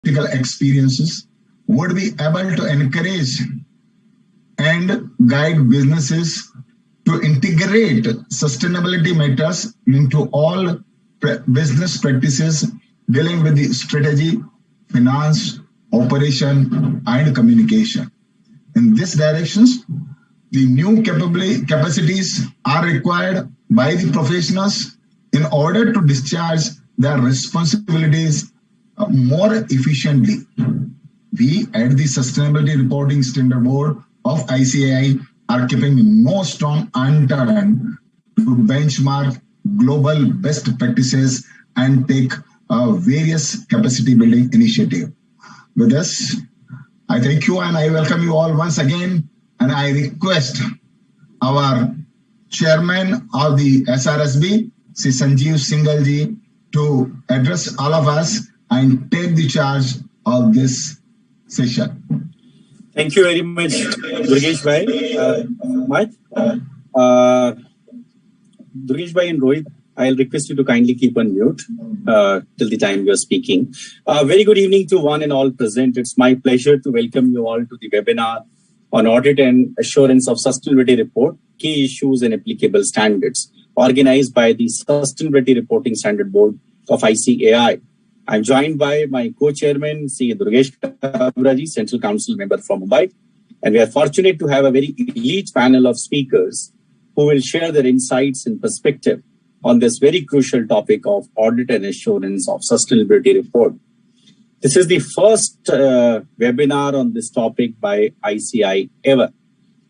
practical experiences would be able to encourage and guide businesses to integrate sustainability matters into all business practices dealing with the strategy, finance, operation, and communication. In these directions, the new capacities are required by the professionals in order to discharge their responsibilities more efficiently. We at the Sustainability Reporting Standard Board of ICAI are keeping no stone unturned to benchmark global best practices and take various capacity building initiatives. With this, I thank you and I welcome you all once again, and I request our chairman of the SRSB, Sri Sanjeev Singhal to address all of us and take the charge of this session. Thank you very much, Durgesh Bhai. Durgesh Bhai and Rohit, I'll request you to kindly keep on mute till the time you're speaking. Very good evening to one and all present. It's my pleasure to welcome you all to the webinar on Audit and Assurance of Sustainability Report, Key Issues and Applicable Standards, organized by the Sustainability Reporting Standard Board of ICAI. I'm joined by my co-chairman, Sri Durgesh Kabraji, Central Council member from Mumbai. And we are fortunate to have a very elite panel of speakers who will share their insights and perspective on this very crucial topic of Audit and Assurance of Sustainability Report. This is the first webinar on this topic by ICAI ever.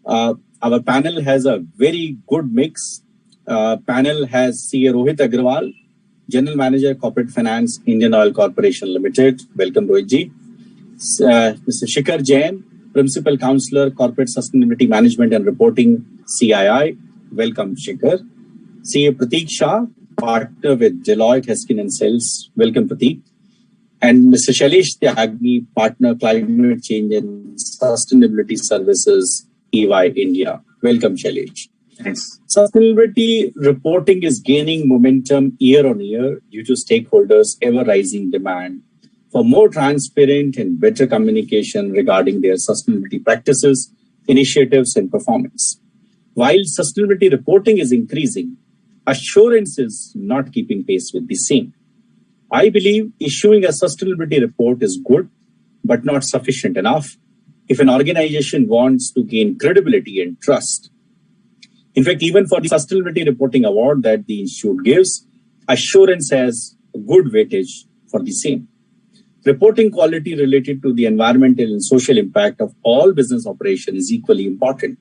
Our panel has a very good mix. Panel has CA Rohit Agrawal, General Manager, Corporate Finance, Indian Oil Corporation Limited. Welcome, Rohitji. Mr. Shikhar Jain, Principal Counselor, Corporate Sustainability Management and Reporting, CII. Welcome, Shikhar. CA Prateek Shah, Partner with Deloitte, Heskin & Sells. Welcome, Prateek. And Mr. Shailesh Tyagi, Partner, Climate Change and Sustainability Services, EY India. Welcome, Shailesh. Thanks. Sustainability reporting is gaining momentum year on year due to stakeholders' ever-rising demand for more transparent and better communication regarding their sustainability practices, initiatives, and performance. While sustainability reporting is increasing, assurance is not keeping pace with the same. I believe issuing a sustainability report is good, but not sufficient enough if an organization wants to gain credibility and trust. In fact, even for the Sustainability Reporting Award that the Institute gives, assurance has a good weightage for the same. Reporting quality related to the environmental and social impact of all business operations is equally important.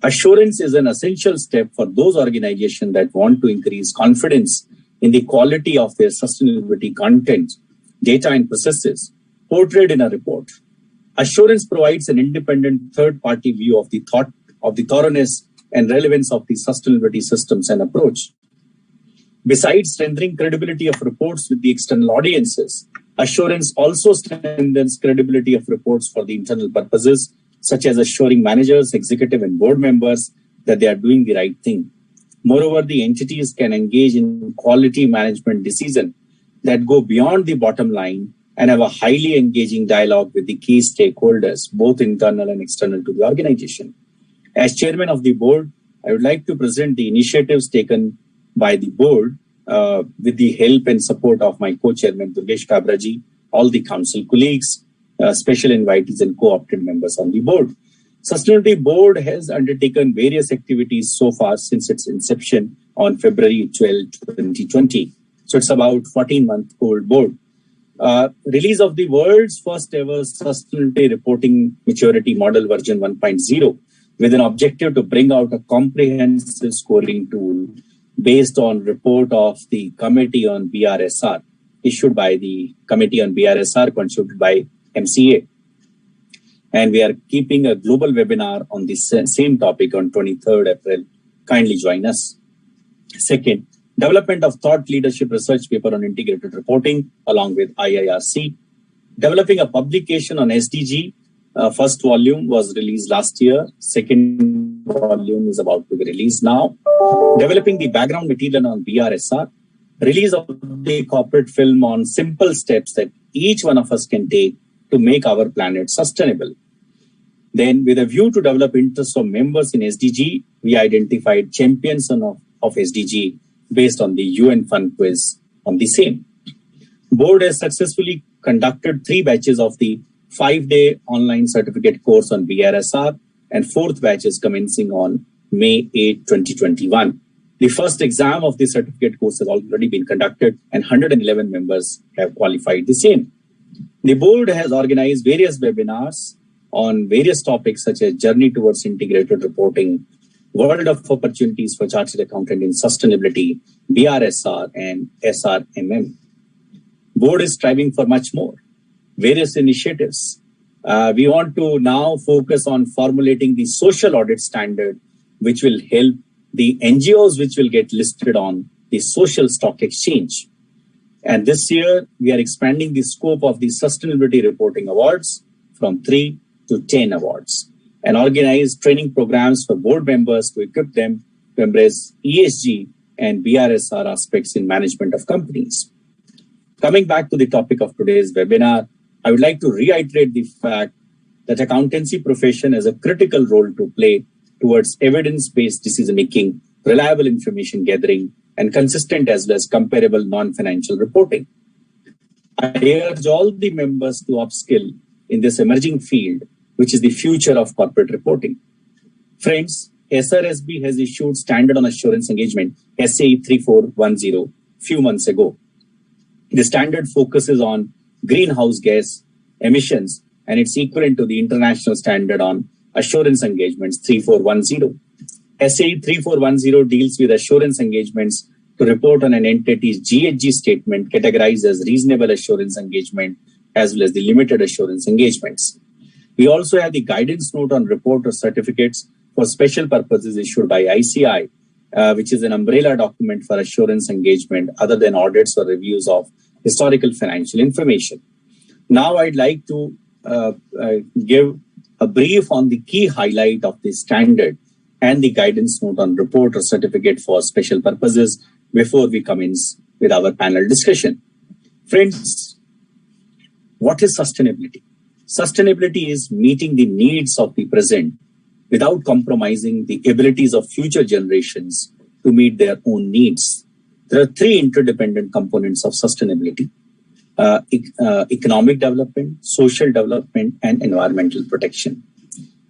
Assurance is an essential step for those organizations that want to increase confidence in the quality of their sustainability content, data, and processes portrayed in a report. Assurance provides an independent third-party view of the thoroughness and relevance of the sustainability systems and approach. Besides strengthening credibility of reports with the external audiences, assurance also strengthens credibility of reports for the internal purposes, such as assuring managers, executive, and board members that they are doing the right thing. Moreover, the entities can engage in quality management decisions that go beyond the bottom line and have a highly engaging dialogue with the key stakeholders, both internal and external to the organization. As chairman of the board, I would like to present the initiatives taken by the board with the help and support of my co-chairman, Durgesh Kabraji, all the council colleagues, special invitees and co-opted members on the board. Sustainability Board has undertaken various activities so far since its inception on February 12, 2020. So it's about 14-month-old board. Release of the world's first ever Sustainability Reporting Maturity Model version 1.0 with an objective to bring out a comprehensive scoring tool based on report of the Committee on BRSR, issued by the Committee on BRSR, contributed by MCA. And we are keeping a global webinar on this same topic on 23rd April. Kindly join us. Second, development of thought leadership research paper on integrated reporting along with IIRC. Developing a publication on SDG. First volume was released last year. Second volume is about to be released now. Developing the background material on BRSR. Release of the corporate film on simple steps that each one of us can take to make our planet sustainable. Then, with a view to develop interest of members in SDG, we identified champions of SDG based on the UN Fund quiz on the same. Board has successfully conducted 3 batches of the 5-day online certificate course on BRSR, and 4th batch is commencing on May 8, 2021. The first exam of the certificate course has already been conducted and 111 members have qualified the same. The board has organized various webinars on various topics such as journey towards integrated reporting, world of opportunities for chartered accountant in sustainability, BRSR and SRMM. Board is striving for much more. Various initiatives. We want to now focus on formulating the social audit standard, which will help the NGOs which will get listed on the social stock exchange. And this year, we are expanding the scope of the Sustainability Reporting Awards from 3 to 10 awards and organize training programs for board members to equip them to embrace ESG and BRSR aspects in management of companies. Coming back to the topic of today's webinar, I would like to reiterate the fact that accountancy profession has a critical role to play towards evidence-based decision-making, reliable information gathering, and consistent as well as comparable non-financial reporting. I urge all the members to upskill in this emerging field, which is the future of corporate reporting. Friends, SRSB has issued Standard on Assurance Engagement, SAE 3410, few months ago. The standard focuses on greenhouse gas emissions, and it's equivalent to the international standard on assurance engagements 3410. SAE 3410 deals with assurance engagements to report on an entity's GHG statement categorized as reasonable assurance engagement as well as the limited assurance engagements. We also have the guidance note on report or certificates for special purposes issued by ICAI, which is an umbrella document for assurance engagement other than audits or reviews of historical financial information. Now I'd like to give a brief on the key highlight of the standard and the guidance note on report or certificate for special purposes before we commence with our panel discussion. Friends, what is sustainability? Sustainability is meeting the needs of the present without compromising the abilities of future generations to meet their own needs. There are 3 interdependent components of sustainability: economic development, social development, and environmental protection.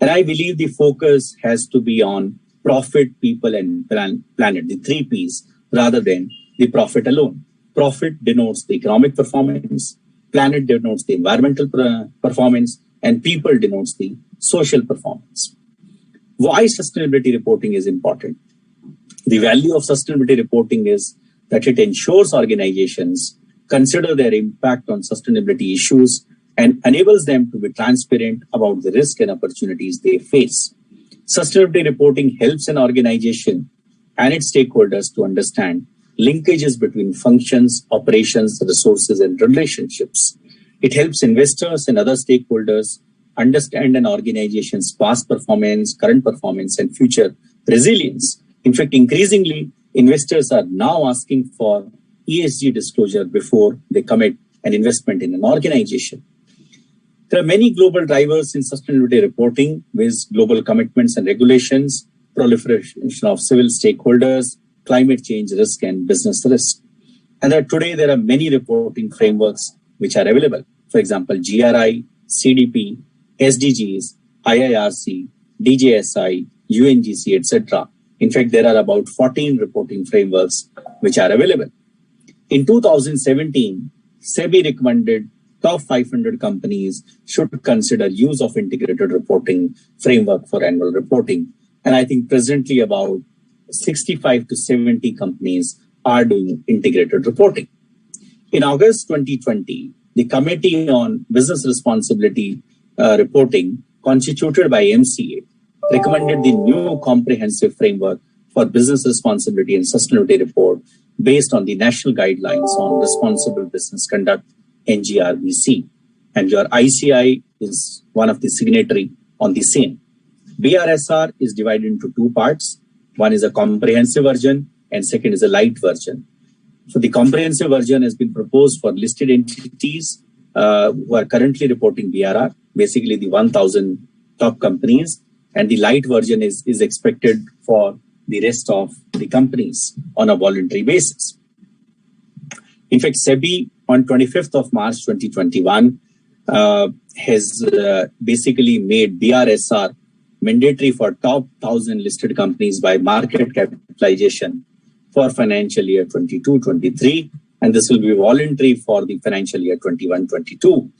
And I believe the focus has to be on profit, people, and planet, the 3 Ps, rather than the profit alone. Profit denotes the economic performance, planet denotes the environmental performance, and people denotes the social performance. Why sustainability reporting is important? The value of sustainability reporting is that it ensures organizations consider their impact on sustainability issues and enables them to be transparent about the risk and opportunities they face. Sustainability reporting helps an organization and its stakeholders to understand linkages between functions, operations, resources, and relationships. It helps investors and other stakeholders understand an organization's past performance, current performance, and future resilience. In fact, increasingly, investors are now asking for ESG disclosure before they commit an investment in an organization. There are many global drivers in sustainability reporting with global commitments and regulations, proliferation of civil stakeholders, climate change risk, and business risk. And today there are many reporting frameworks which are available. For example, GRI, CDP, SDGs, IIRC, DJSI, UNGC, etc. In fact, there are about 14 reporting frameworks which are available. In 2017, SEBI recommended top 500 companies should consider use of integrated reporting framework for annual reporting. And I think presently about 65 to 70 companies are doing integrated reporting. In August 2020, the Committee on Business Responsibility Reporting, constituted by MCA, recommended the new comprehensive framework for business responsibility and sustainability report based on the National Guidelines on Responsible Business Conduct, NGRBC. And your ICAI is one of the signatory on the same. BRSR is divided into 2 parts. One is a comprehensive version and second is a light version. So the comprehensive version has been proposed for listed entities who are currently reporting BRR, basically the 1,000 top companies, and the light version is expected for the rest of the companies on a voluntary basis. In fact, SEBI on 25th of March 2021 has basically made BRSR mandatory for top 1,000 listed companies by market capitalization for financial year 22-23, and this will be voluntary for the financial year 21-22,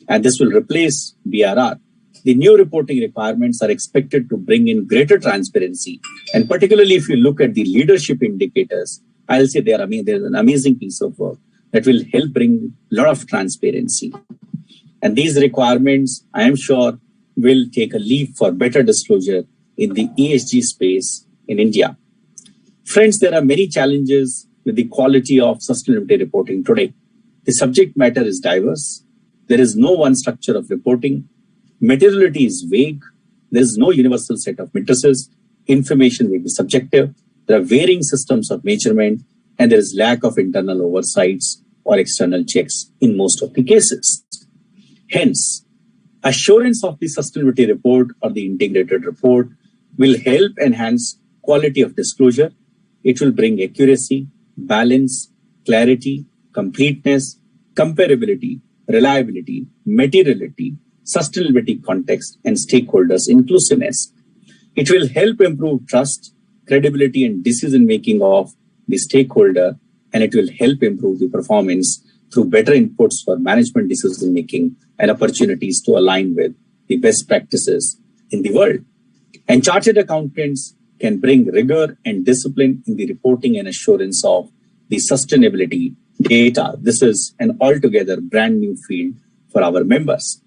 and this will replace BRR. The new reporting requirements are expected to bring in greater transparency, and particularly if you look at the leadership indicators, I'll say there's an amazing piece of work that will help bring a lot of transparency. And these requirements, I am sure, will take a leap for better disclosure in the ESG space in India. Friends, there are many challenges with the quality of sustainability reporting today. The subject matter is diverse. There is no one structure of reporting. Materiality is vague. There is no universal set of matrices. Information may be subjective. There are varying systems of measurement, and there is lack of internal oversights or external checks in most of the cases. Hence, assurance of the sustainability report or the integrated report will help enhance quality of disclosure. It will bring accuracy, balance, clarity, completeness, comparability, reliability, materiality, sustainability context, and stakeholders inclusiveness. It will help improve trust, credibility, and decision-making of the stakeholder, and it will help improve the performance through better inputs for management decision-making and opportunities to align with the best practices in the world. And chartered accountants can bring rigor and discipline in the reporting and assurance of the sustainability data. This is an altogether brand new field for our members.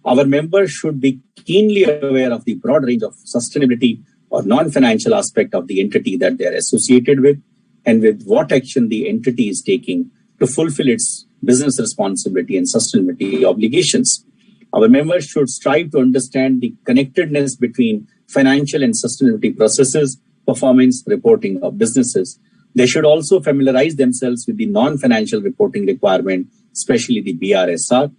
Our members should be keenly aware of the broad range of sustainability or non-financial aspect of the entity that they are associated with, and with what action the entity is taking to fulfill its business responsibility and sustainability obligations. Our members should strive to understand the connectedness between financial and sustainability processes, performance reporting of businesses. They should also familiarize themselves with the non-financial reporting requirement, especially the BRSR.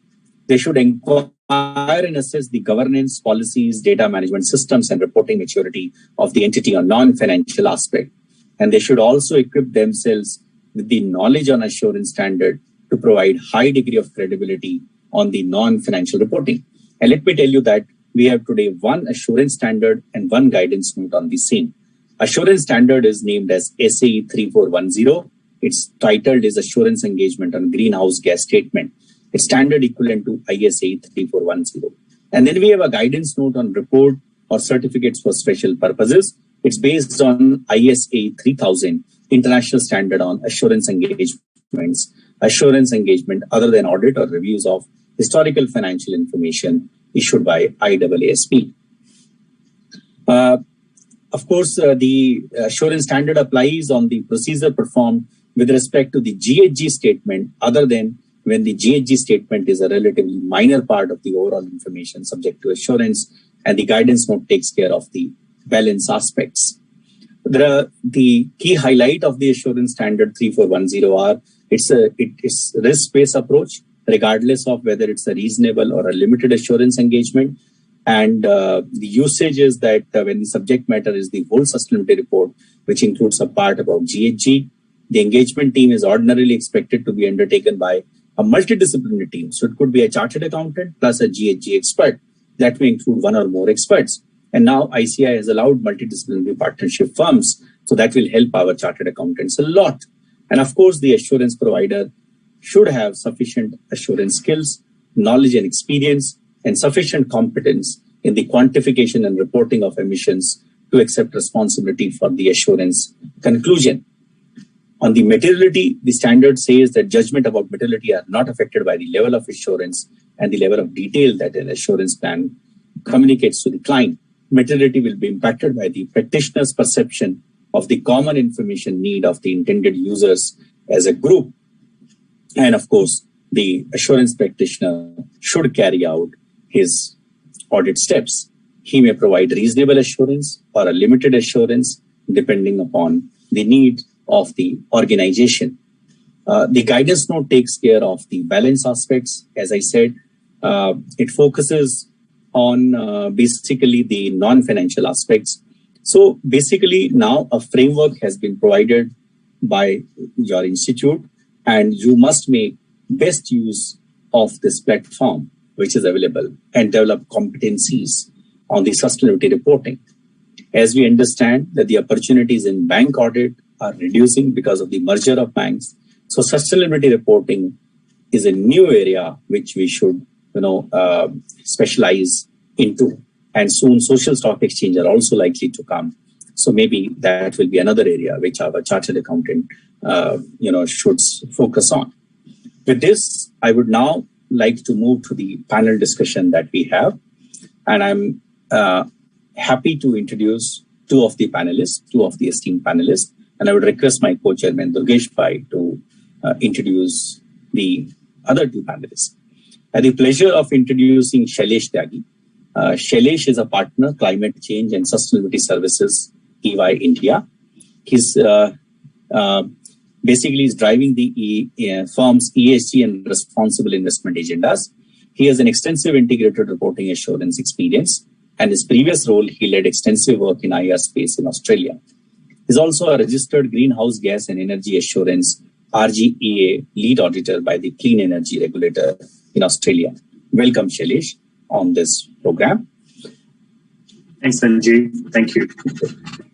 They should inquire and assess the governance, policies, data management systems, and reporting maturity of the entity on non-financial aspect. And they should also equip themselves with the knowledge on assurance standard to provide high degree of credibility on the non-financial reporting. And let me tell you that we have today one assurance standard and one guidance note on the same. Assurance standard is named as SAE 3410. Its titled is Assurance Engagement on Greenhouse Gas Statement. Its standard equivalent to ISA 3410. And then we have a guidance note on report or certificates for special purposes. It's based on ISA 3000, International Standard on Assurance Engagements, assurance engagement other than audit or reviews of historical financial information issued by IAASP. Of course, the assurance standard applies on the procedure performed with respect to the GHG statement, other than when the GHG statement is a relatively minor part of the overall information subject to assurance, and the guidance note takes care of the balance aspects. The key highlight of the assurance standard 3410 are it's a risk-based approach, regardless of whether it's a reasonable or a limited assurance engagement. And the usage is that when the subject matter is the whole sustainability report, which includes a part about GHG, the engagement team is ordinarily expected to be undertaken by a multidisciplinary team. So it could be a chartered accountant plus a GHG expert. That may include one or more experts. And now ICAI has allowed multidisciplinary partnership firms. So that will help our chartered accountants a lot. And of course, the assurance provider should have sufficient assurance skills, knowledge and experience, and sufficient competence in the quantification and reporting of emissions to accept responsibility for the assurance conclusion. On the materiality, the standard says that judgment about materiality are not affected by the level of assurance and the level of detail that an assurance plan communicates to the client. Materiality will be impacted by the practitioner's perception of the common information need of the intended users as a group. And of course, the assurance practitioner should carry out his audit steps. He may provide reasonable assurance or a limited assurance depending upon the need of the organization. The guidance note takes care of the balance aspects. As I said, it focuses on basically the non-financial aspects. So basically now a framework has been provided by your institute, and you must make best use of this platform which is available and develop competencies on the sustainability reporting. As we understand that the opportunities in bank audit are reducing because of the merger of banks, so sustainability reporting is a new area which we should specialize into. And soon social stock exchange are also likely to come. So maybe that will be another area which our chartered accountant should focus on. With this, I would now like to move to the panel discussion that we have. And I'm happy to introduce two of the esteemed panelists. And I would request my co-chairman, Durgesh Bhai, to introduce the other two panelists. I have the pleasure of introducing Shailesh Tyagi. Shailesh is a partner, Climate Change and Sustainability Services, EY India. He's basically is driving the firm's ESG and responsible investment agendas. He has an extensive integrated reporting assurance experience, and his previous role, he led extensive work in IR space in Australia. He's also a registered greenhouse gas and energy assurance RGEA lead auditor by the Clean Energy Regulator in Australia. Welcome, Shailesh, on this program. Thanks, Sanjeev. Thank you.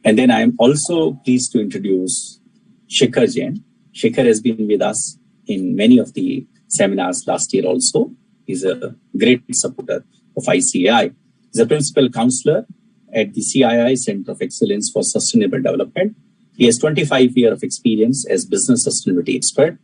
And then I am also pleased to introduce Shikhar Jain. Shikhar has been with us in many of the seminars last year also. He's a great supporter of ICAI. He's a principal counselor at the CII Center of Excellence for Sustainable Development. He has 25 years of experience as business sustainability expert.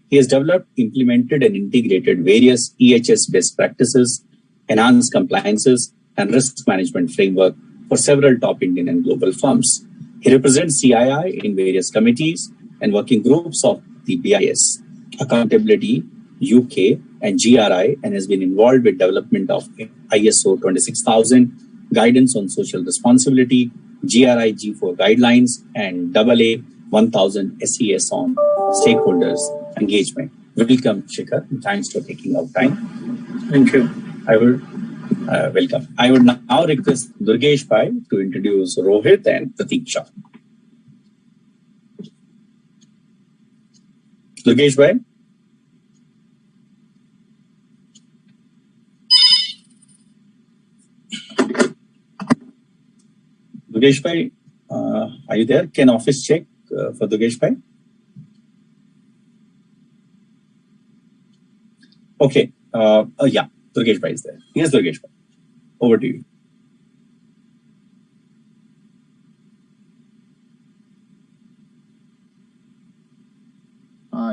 He has developed, implemented, and integrated various EHS best practices, enhanced compliances, and risk management framework for several top Indian and global firms. He represents CII in various committees and working groups of the BIS, Accountability, UK, and GRI, and has been involved with development of ISO 26000, guidance on social responsibility, GRI G4 guidelines, and AA 1000 SES on stakeholders engagement. Welcome, Shikhar. Thanks for taking out time. Thank you. Welcome. I would now request Durgesh Bhai to introduce Rohit and Pratiksha. Durgesh Bhai. Durgesh Bhai, are you there? Can office check for Durgesh Bhai? Okay. Yeah, Durgesh Bhai is there. Yes, Durgesh Bhai. Over to you.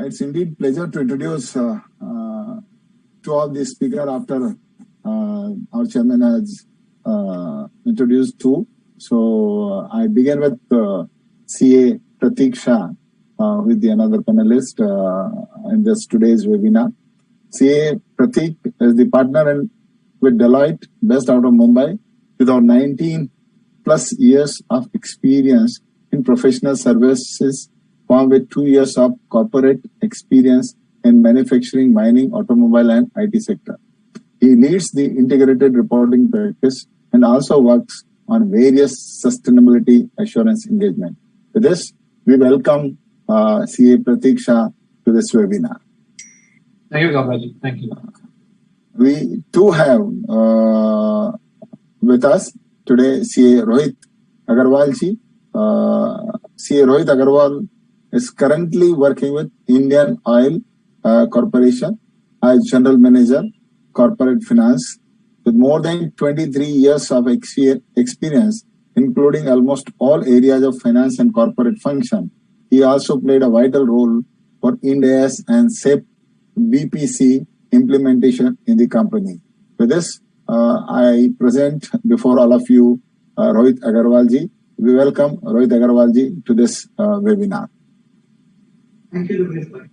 It's indeed pleasure to introduce two of the speakers after our chairman has introduced two. So I begin with CA Pratiksha with the another panelist in this today's webinar. CA Pratik is the partner with Deloitte, based out of Mumbai, with our 19 plus years of experience in professional services, formed with 2 years of corporate experience in manufacturing, mining, automobile, and IT sector. He leads the integrated reporting practice and also works on various sustainability assurance engagement. With this, we welcome CA Pratiksha to this webinar. Thank you, Gabaji. Thank you. We too have with us today CA Rohit Agarwal ji. CA Rohit Agarwal is currently working with Indian Oil Corporation as General Manager, Corporate Finance, with more than 23 years of experience, including almost all areas of finance and corporate function. He also played a vital role for Ind AS and SAP BPC implementation in the company. With this, I present before all of you Rohit Agarwal ji. We welcome Rohit Agarwal ji to this webinar. Thank you, Durgesh Bhai.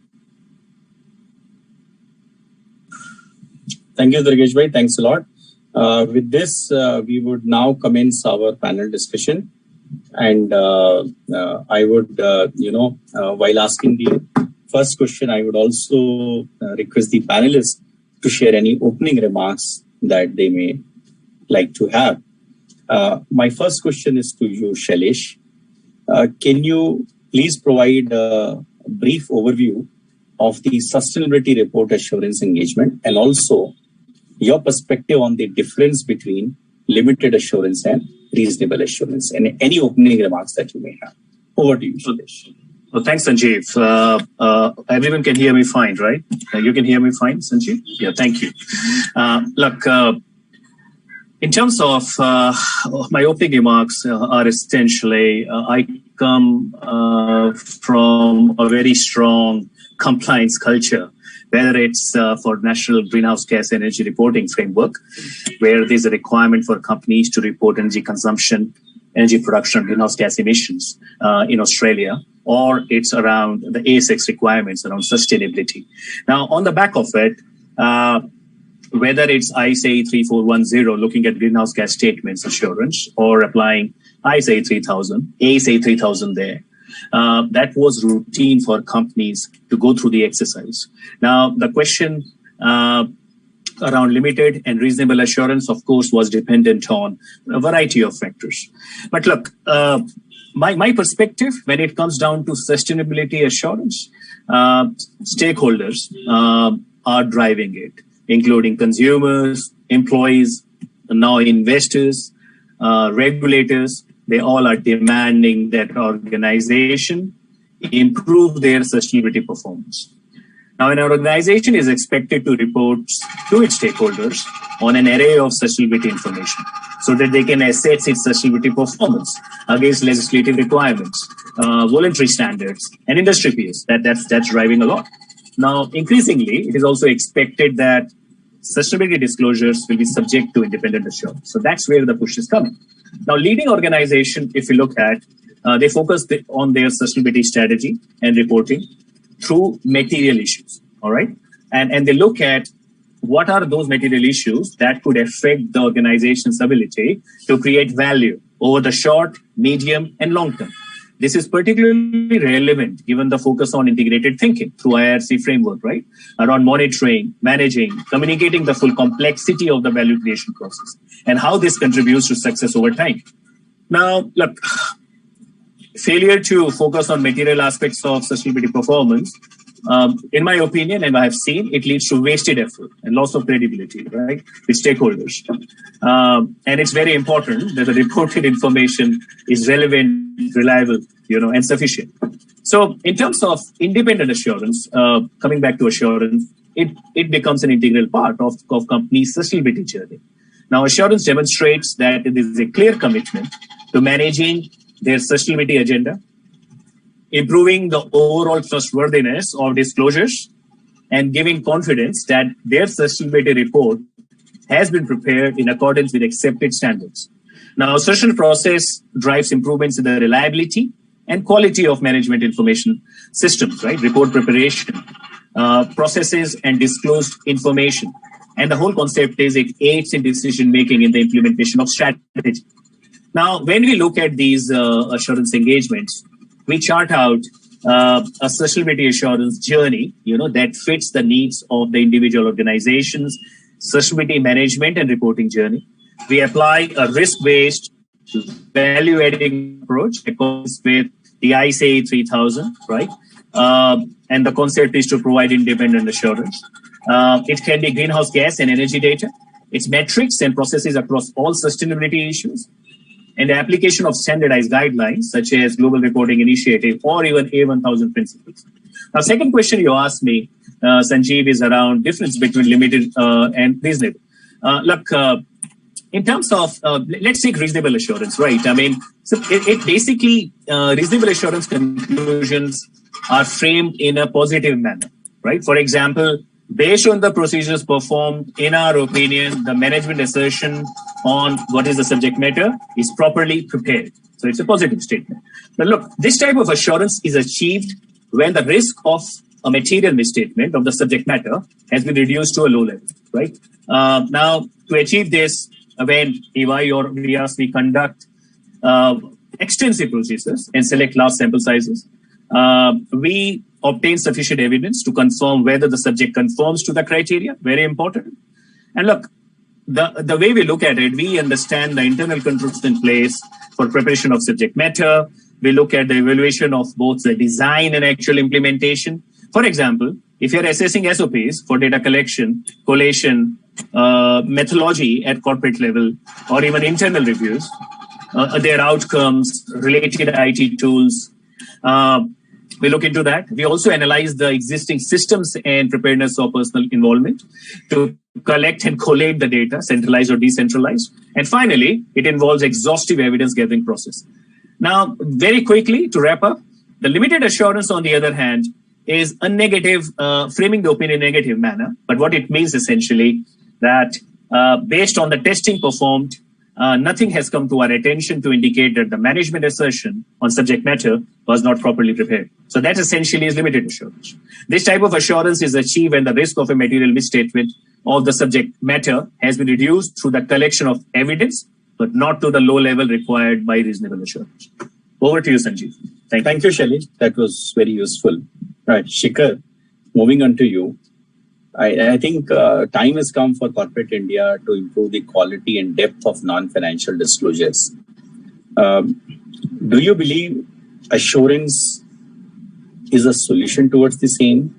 Thank you, Durgesh Bhai. Thanks a lot. With this, we would now commence our panel discussion. And I would, while asking the first question, I would also request the panelists to share any opening remarks that they may like to have. My first question is to you, Shailesh. Can you please provide a brief overview of the sustainability report assurance engagement and also your perspective on the difference between limited assurance and reasonable assurance, and any opening remarks that you may have. Over to you, Shailesh. Well, thanks, Sanjeev. Everyone can hear me fine, right? You can hear me fine, Sanjeev? Yeah, thank you. Look, in terms of my opening remarks are essentially, I come from a very strong compliance culture, whether it's for National Greenhouse Gas Energy Reporting Framework, where there's a requirement for companies to report energy consumption, energy production, and greenhouse gas emissions in Australia, or it's around the ASX requirements around sustainability. Now, on the back of it, whether it's ICAI 3410, looking at greenhouse gas statements assurance, or applying ICAI 3000 there, that was routine for companies to go through the exercise. Now, the question around limited and reasonable assurance, of course, was dependent on a variety of factors. But look, my perspective when it comes down to sustainability assurance, stakeholders are driving it, including consumers, employees, now investors, regulators. They all are demanding that organization improve their sustainability performance. Now, an organization is expected to report to its stakeholders on an array of sustainability information so that they can assess its sustainability performance against legislative requirements, voluntary standards, and industry peers. That's driving a lot. Now, increasingly, it is also expected that sustainability disclosures will be subject to independent assurance. So that's where the push is coming. Now, leading organization, if you look at, they focus on their sustainability strategy and reporting through material issues, all right? And they look at what are those material issues that could affect the organization's ability to create value over the short, medium, and long term. This is particularly relevant given the focus on integrated thinking through IRC framework, right? Around monitoring, managing, communicating the full complexity of the value creation process and how this contributes to success over time. Now, look, failure to focus on material aspects of sustainability performance, in my opinion, and I have seen, it leads to wasted effort and loss of credibility, right, with stakeholders. And it's very important that the reported information is relevant, reliable, and sufficient. So in terms of independent assurance, coming back to assurance, it becomes an integral part of companies' sustainability journey. Now, assurance demonstrates that it is a clear commitment to managing their sustainability agenda, improving the overall trustworthiness of disclosures, and giving confidence that their sustainability report has been prepared in accordance with accepted standards. Now, assertion process drives improvements in the reliability and quality of management information systems, right? Report preparation, processes, and disclosed information. And the whole concept is it aids in decision-making in the implementation of strategy. Now, when we look at these assurance engagements, we chart out a sustainability assurance journey, that fits the needs of the individual organizations, sustainability management and reporting journey. We apply a risk-based value-adding approach according with the ICAI 3000, right? And the concept is to provide independent assurance. It can be greenhouse gas and energy data. It's metrics and processes across all sustainability issues, and the application of standardized guidelines such as Global Reporting Initiative or even A1000 principles. Now, second question you asked me, Sanjeev, is around difference between limited and reasonable. Look, in terms of, let's take reasonable assurance, right? I mean, so it basically, reasonable assurance conclusions are framed in a positive manner, right? For example, based on the procedures performed, in our opinion, the management assertion on what is the subject matter is properly prepared. So it's a positive statement. But look, this type of assurance is achieved when the risk of a material misstatement of the subject matter has been reduced to a low level, right? Now, to achieve this, when EY or we conduct extensive procedures and select large sample sizes, we obtain sufficient evidence to confirm whether the subject conforms to the criteria. Very important. And look, the way we look at it, we understand the internal controls in place for preparation of subject matter. We look at the evaluation of both the design and actual implementation. For example, if you're assessing SOPs for data collection, collation, methodology at corporate level, or even internal reviews, their outcomes, related IT tools, we look into that. We also analyze the existing systems and preparedness of personal involvement to collect and collate the data, centralized or decentralized. And finally, it involves exhaustive evidence gathering process. Now, very quickly to wrap up, the limited assurance, on the other hand, is a negative, framing the opinion in a negative manner. But what it means essentially that based on the testing performed, nothing has come to our attention to indicate that the management assertion on subject matter was not properly prepared. So that essentially is limited assurance. This type of assurance is achieved when the risk of a material misstatement of the subject matter has been reduced through the collection of evidence, but not to the low level required by reasonable assurance. Over to you, Sanjeev. Thank you, Shailesh. That was very useful. Right, Shikhar, moving on to you. I think time has come for corporate India to improve the quality and depth of non-financial disclosures. Do you believe assurance is a solution towards the same?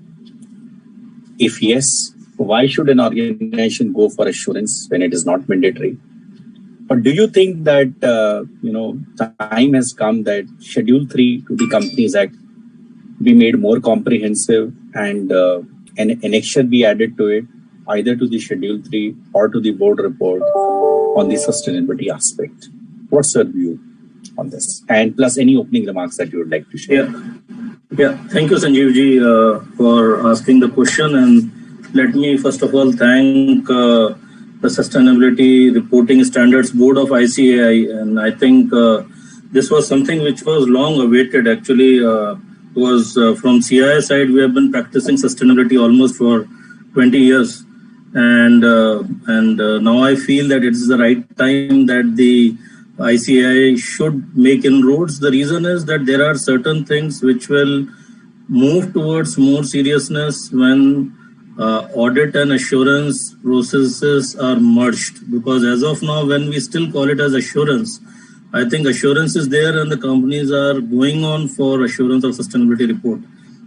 If yes, why should an organization go for assurance when it is not mandatory? Or do you think that time has come that Schedule 3 to the Companies Act be made more comprehensive and an annexure be added to it, either to the Schedule 3 or to the board report on the sustainability aspect? What's your view on this? And plus any opening remarks that you would like to share. Yeah. Thank you, Sanjeev ji, for asking the question. And let me first of all thank the Sustainability Reporting Standards Board of ICAI. And I think this was something which was long awaited. Actually, was from CII side, we have been practicing sustainability almost for 20 years. And now I feel that it is the right time that the ICAI should make inroads. The reason is that there are certain things which will move towards more seriousness when audit and assurance processes are merged. Because as of now, when we still call it as assurance, I think assurance is there and the companies are going on for assurance of sustainability report.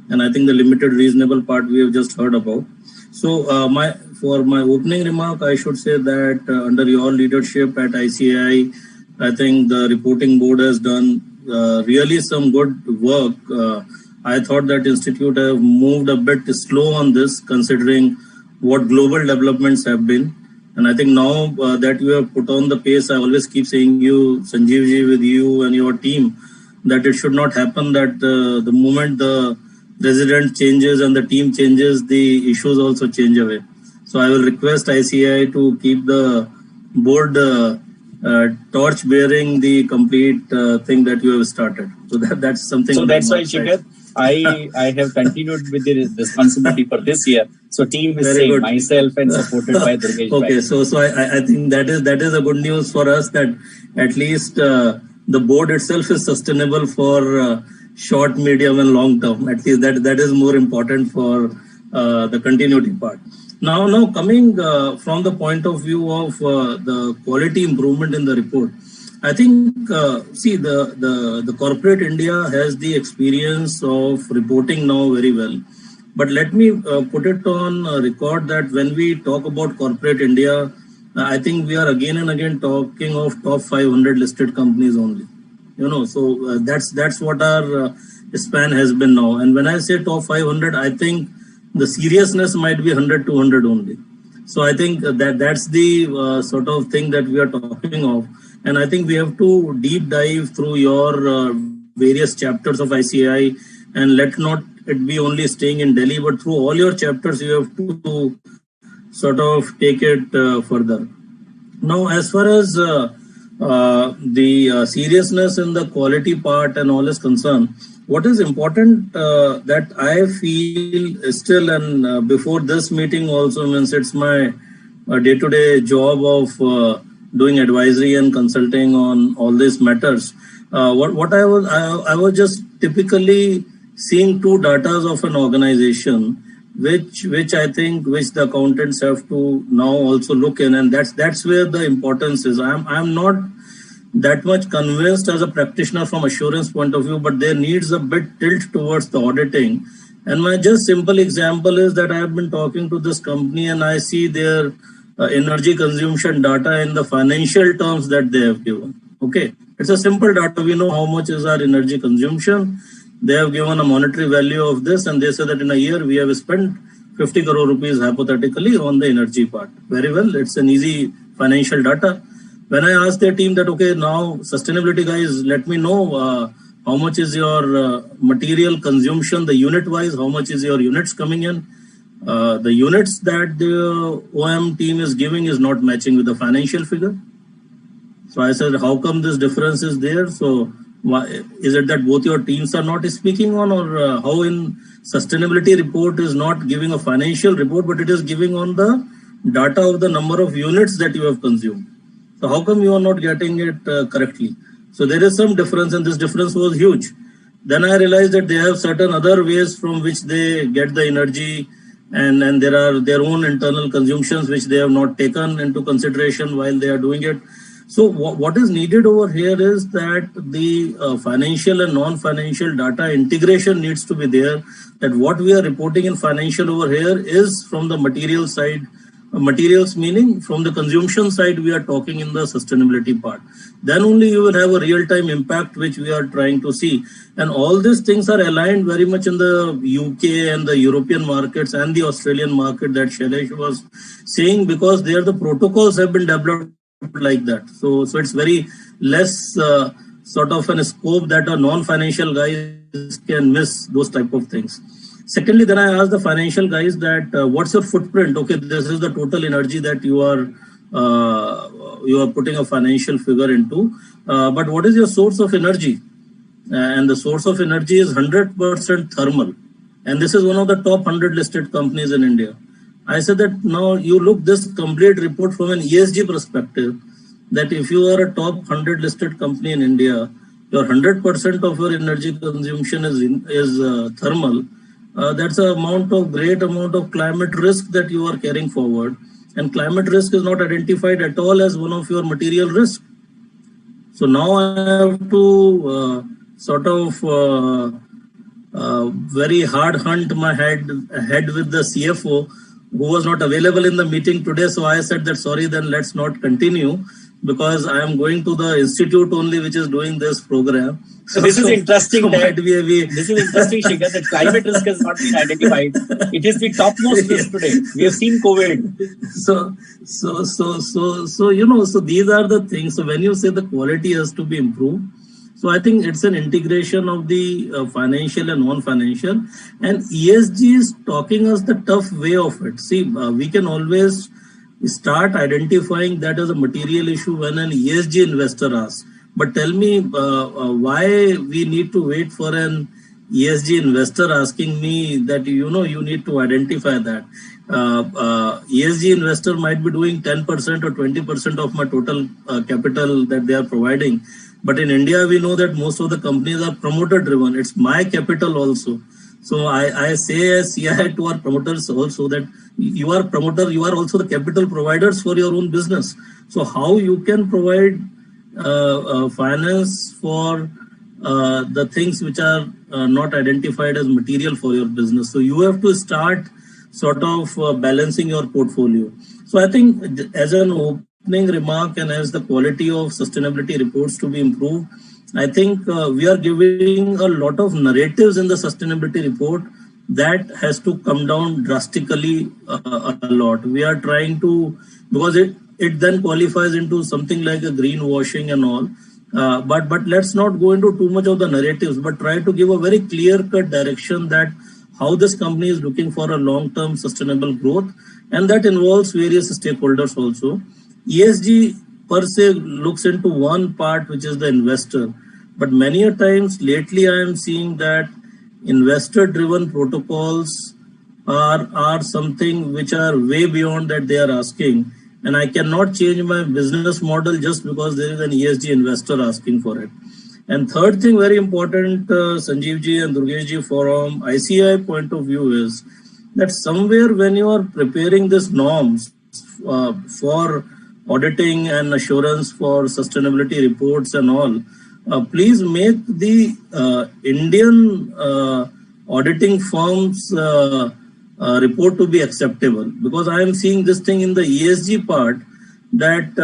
And I think the limited reasonable part we have just heard about. So for my opening remark, I should say that under your leadership at ICAI, I think the reporting board has done really some good work. I thought that institute have moved a bit slow on this, considering what global developments have been. And I think now that you have put on the pace, I always keep saying you, Sanjeev ji, with you and your team, that it should not happen that the moment the president changes and the team changes, the issues also change away. So I will request ICAI to keep the board torch bearing the complete thing that you have started. So that's something. So that's why, Shikhar, I have continued with the responsibility for this year. So team is saying myself and supported by Durgesh. Okay, so I think that is a good news for us, that at least the board itself is sustainable for short, medium and long term. At least that is more important for the continuity part. Now coming from the point of view of the quality improvement in the report, I think, the corporate India has the experience of reporting now very well. But let me put it on record that when we talk about corporate India, I think we are again and again talking of top 500 listed companies only. So that's what our span has been now. And when I say top 500, I think the seriousness might be 100, 200 only. So I think that's the sort of thing that we are talking of. And I think we have to deep dive through your various chapters of ICAI, and let not it be only staying in Delhi, but through all your chapters, you have to sort of take it further. Now, as far as the seriousness in the quality part and all is concerned, what is important that I feel still, and before this meeting also, means it's my day-to-day job of doing advisory and consulting on all these matters. What I was just typically seeing two datas of an organization, which I think the accountants have to now also look in, and that's where the importance is. I'm not that much convinced as a practitioner from assurance point of view, but there needs a bit tilt towards the auditing. And my just simple example is that I have been talking to this company and I see their energy consumption data in the financial terms that they have given. Okay, it's a simple data. We know how much is our energy consumption. They have given a monetary value of this, and they say that in a year we have spent 50 crore rupees hypothetically on the energy part. Very well, it's an easy financial data. When I asked their team that, okay, now sustainability guys, let me know how much is your material consumption, the unit wise, how much is your units coming in? The units that the OM team is giving is not matching with the financial figure. So I said, how come this difference is there? So why, is it that both your teams are not speaking on, or how in sustainability report is not giving a financial report, but it is giving on the data of the number of units that you have consumed? So how come you are not getting it correctly? So there is some difference, and this difference was huge. Then I realized that they have certain other ways from which they get the energy, and there are their own internal consumptions which they have not taken into consideration while they are doing it. So what is needed over here is that the financial and non-financial data integration needs to be there, that what we are reporting in financial over here is from the material side, materials meaning from the consumption side we are talking in the sustainability part. Then only you will have a real-time impact which we are trying to see. And all these things are aligned very much in the UK and the European markets and the Australian market that Shailesh was saying, because there the protocols have been developed like that. So it's very less sort of an scope that a non-financial guys can miss those type of things. Secondly, then I asked the financial guys that what's your footprint? Okay, this is the total energy that you are putting a financial figure into, but what is your source of energy? And the source of energy is 100% thermal, and this is one of the top 100 listed companies in India. I said that now you look this complete report from an ESG perspective, that if you are a top 100 listed company in India, your 100% of your energy consumption is thermal. That's a great amount of climate risk that you are carrying forward, and climate risk is not identified at all as one of your material risk. So now I have to sort of very hard hunt my head with the CFO, who was not available in the meeting today. So I said that, sorry, then let's not continue, because I am going to the institute only which is doing this program. So this is interesting. This is interesting, Shikhar, that climate risk has not been identified. It is the topmost risk today. We have seen COVID. So so these are the things. So when you say the quality has to be improved, so I think it's an integration of the financial and non-financial, and ESG is talking us the tough way of it. See, we can always start identifying that as a material issue when an ESG investor asks. But tell me why we need to wait for an ESG investor asking me that, you need to identify that. ESG investor might be doing 10% or 20% of my total capital that they are providing. But in India, we know that most of the companies are promoter driven. It's my capital also. So I say as CII to our promoters also that you are promoter, you are also the capital providers for your own business. So how you can provide finance for the things which are not identified as material for your business. So you have to start sort of balancing your portfolio. So I think as an opening remark, and as the quality of sustainability reports to be improved, I think we are giving a lot of narratives in the sustainability report that has to come down drastically a lot. We are trying to, because it then qualifies into something like a greenwashing and all. But let's not go into too much of the narratives, but try to give a very clear-cut direction that how this company is looking for a long-term sustainable growth, and that involves various stakeholders also. ESG per se looks into one part, which is the investor. But many a times lately I am seeing that investor-driven protocols are something which are way beyond that they are asking. And I cannot change my business model just because there is an ESG investor asking for it. And third thing, very important, Sanjeev ji and Durgesh ji, from ICAI point of view is that somewhere when you are preparing these norms for auditing and assurance for sustainability reports and all, please make the Indian auditing firms report to be acceptable, because I am seeing this thing in the ESG part that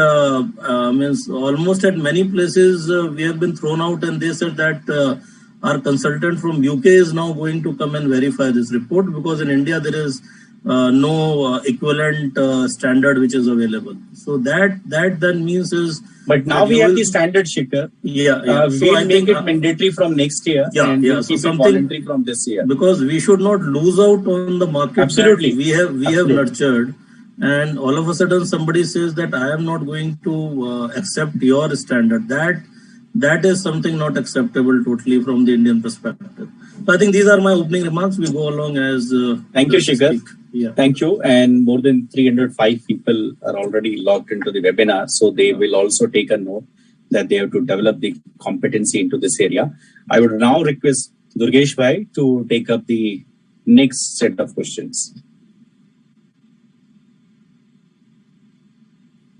means almost at many places we have been thrown out, and they said that our consultant from UK is now going to come and verify this report, because in India there is no equivalent standard which is available. So that then means is. But now we have the standard, Shikhar. Yeah. So we'll make it mandatory from next year. And we'll keep it voluntary from this year. Because we should not lose out on the market. Absolutely. That we have nurtured. And all of a sudden somebody says that I am not going to accept your standard. That is something not acceptable totally from the Indian perspective. So I think these are my opening remarks. We go along as... Thank you, Shikhar. Yeah. Thank you. And more than 305 people are already logged into the webinar. So they will also take a note that they have to develop the competency into this area. I would now request Durgesh Bhai to take up the next set of questions.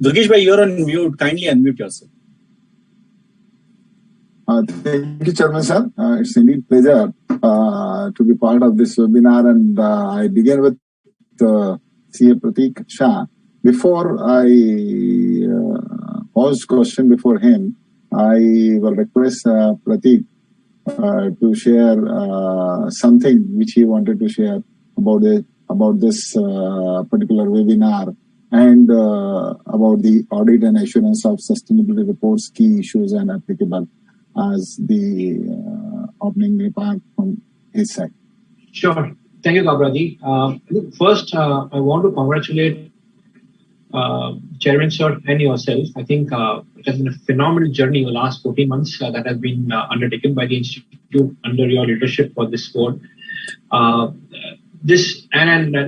Durgesh Bhai, you're on mute. Kindly unmute yourself. Thank you, Chairman sir. It's indeed a pleasure to be part of this webinar, and I begin with CA Pratik Shah. Before I pose question before him, I will request Pratik to share something which he wanted to share about this particular webinar, and about the audit and assurance of sustainability reports, key issues and applicable, as the opening remark from his side. Sure. Thank you, Gabraji. First, I want to congratulate Chairman Sir and yourself. I think it has been a phenomenal journey in the last 14 months that has been undertaken by the Institute under your leadership for this board. And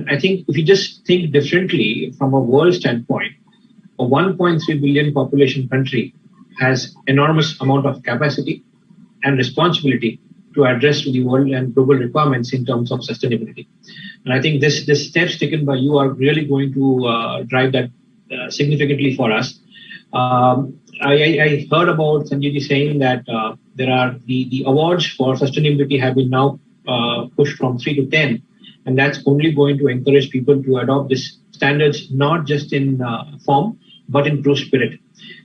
I think if you just think differently from a world standpoint, a 1.3 billion population country has enormous amount of capacity and responsibility to address to the world and global requirements in terms of sustainability. And I think this steps taken by you are really going to drive that significantly for us. I heard about Sanjay saying that there are the awards for sustainability have been now pushed from 3 to 10. And that's only going to encourage people to adopt these standards, not just in form, but in true spirit.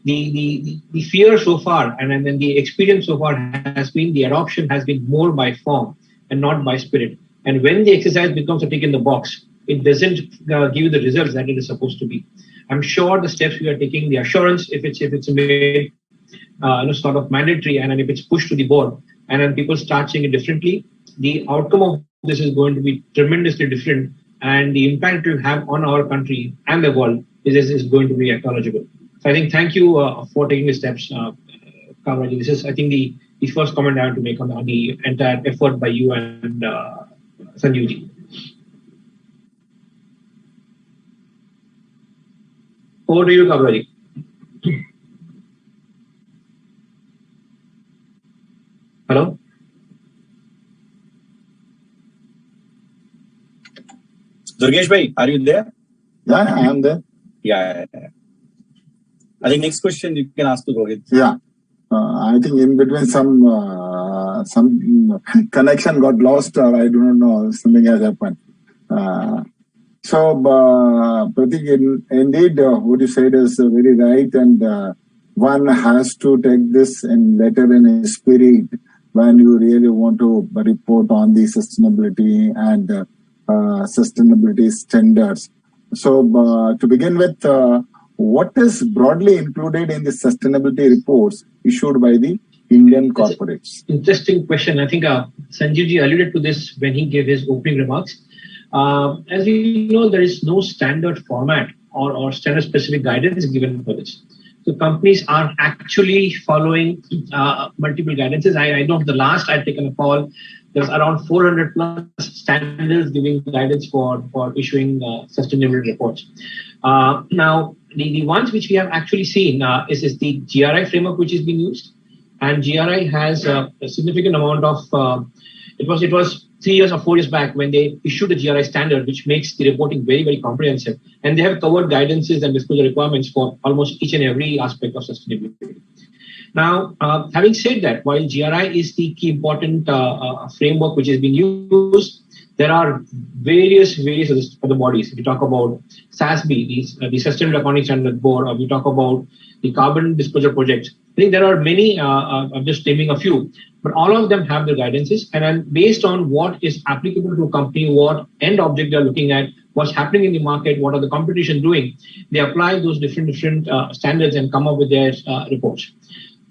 The fear so far and then the experience so far has been the adoption has been more by form and not by spirit. And when the exercise becomes a tick in the box, it doesn't give you the results that it is supposed to be. I'm sure the steps we are taking, the assurance, if it's made sort of mandatory, and then if it's pushed to the board, and then people start seeing it differently, the outcome of this is going to be tremendously different, and the impact it will have on our country and the world is going to be acknowledgeable. So I think thank you for taking the steps, Kavraji. This is, I think, the first comment I have to make on the entire effort by you and Sanjeevji. Over to you, Kavraji. Hello? Durgesh Bhai, are you there? Yeah, I am there. Yeah. I think next question you can ask to Rohit. Yeah. I think in between some connection got lost, or I do not know, something has happened. So, Pratik, indeed, what you said is very right, and one has to take this in letter and spirit when you really want to report on the sustainability and sustainability standards. So, to begin with, what is broadly included in the sustainability reports issued by the Indian corporates? Interesting question. I think Sanjeevji alluded to this when he gave his opening remarks. As we know, there is no standard format or standard specific guidance given for this. So companies are actually following multiple guidances. I know the last I'd taken a call, there's around 400 plus standards giving guidance for issuing sustainability reports. Now, the ones which we have actually seen is the GRI framework which is being used, and GRI has a significant amount of. It was 3 years or 4 years back when they issued the GRI standard, which makes the reporting very, very comprehensive, and they have covered guidances and disclosure requirements for almost each and every aspect of sustainability. Now, having said that, while GRI is the key important framework which is being used, there are various other bodies. If you talk about SASB, the Sustainable Accounting Standards Board, or we talk about the Carbon Disclosure Project, I think there are many, I'm just naming a few, but all of them have their guidances. And then based on what is applicable to a company, what end object they're looking at, what's happening in the market, what are the competition doing, they apply those different standards and come up with their reports.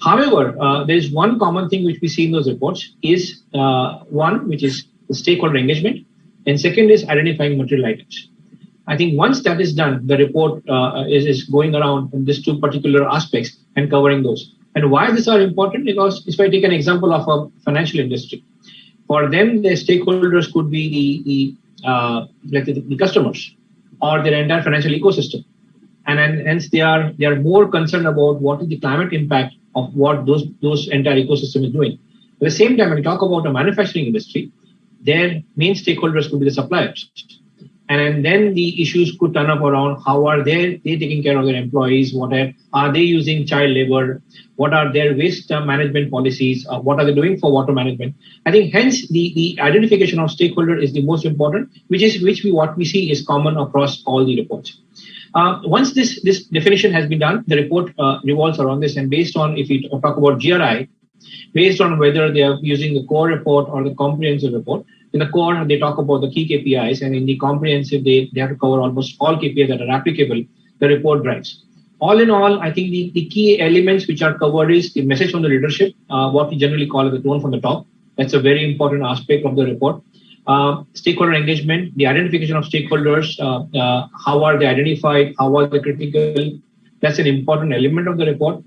However, there is one common thing which we see in those reports is one, which is the stakeholder engagement, and second is identifying material items. I think once that is done, the report is going around in these two particular aspects and covering those. And why these are important? Because if I take an example of a financial industry, for them, the stakeholders could be the customers or their entire financial ecosystem, and hence they are more concerned about what is the climate impact of what those entire ecosystem is doing. At the same time, when we talk about a manufacturing industry, their main stakeholders could be the suppliers. And then the issues could turn up around how are they taking care of their employees, are they using child labor, what are their waste management policies, what are they doing for water management. I think hence the identification of stakeholder is the most important, what we see is common across all the reports. Once this definition has been done, the report revolves around this, and based on, if we talk about GRI, based on whether they are using the core report or the comprehensive report. In the core, they talk about the key KPIs, and in the comprehensive, they have to cover almost all KPIs that are applicable, the report drives. All in all, I think the key elements which are covered is the message from the leadership, what we generally call the tone from the top. That's a very important aspect of the report. Stakeholder engagement, the identification of stakeholders, how are they identified, how are they critical. That's an important element of the report.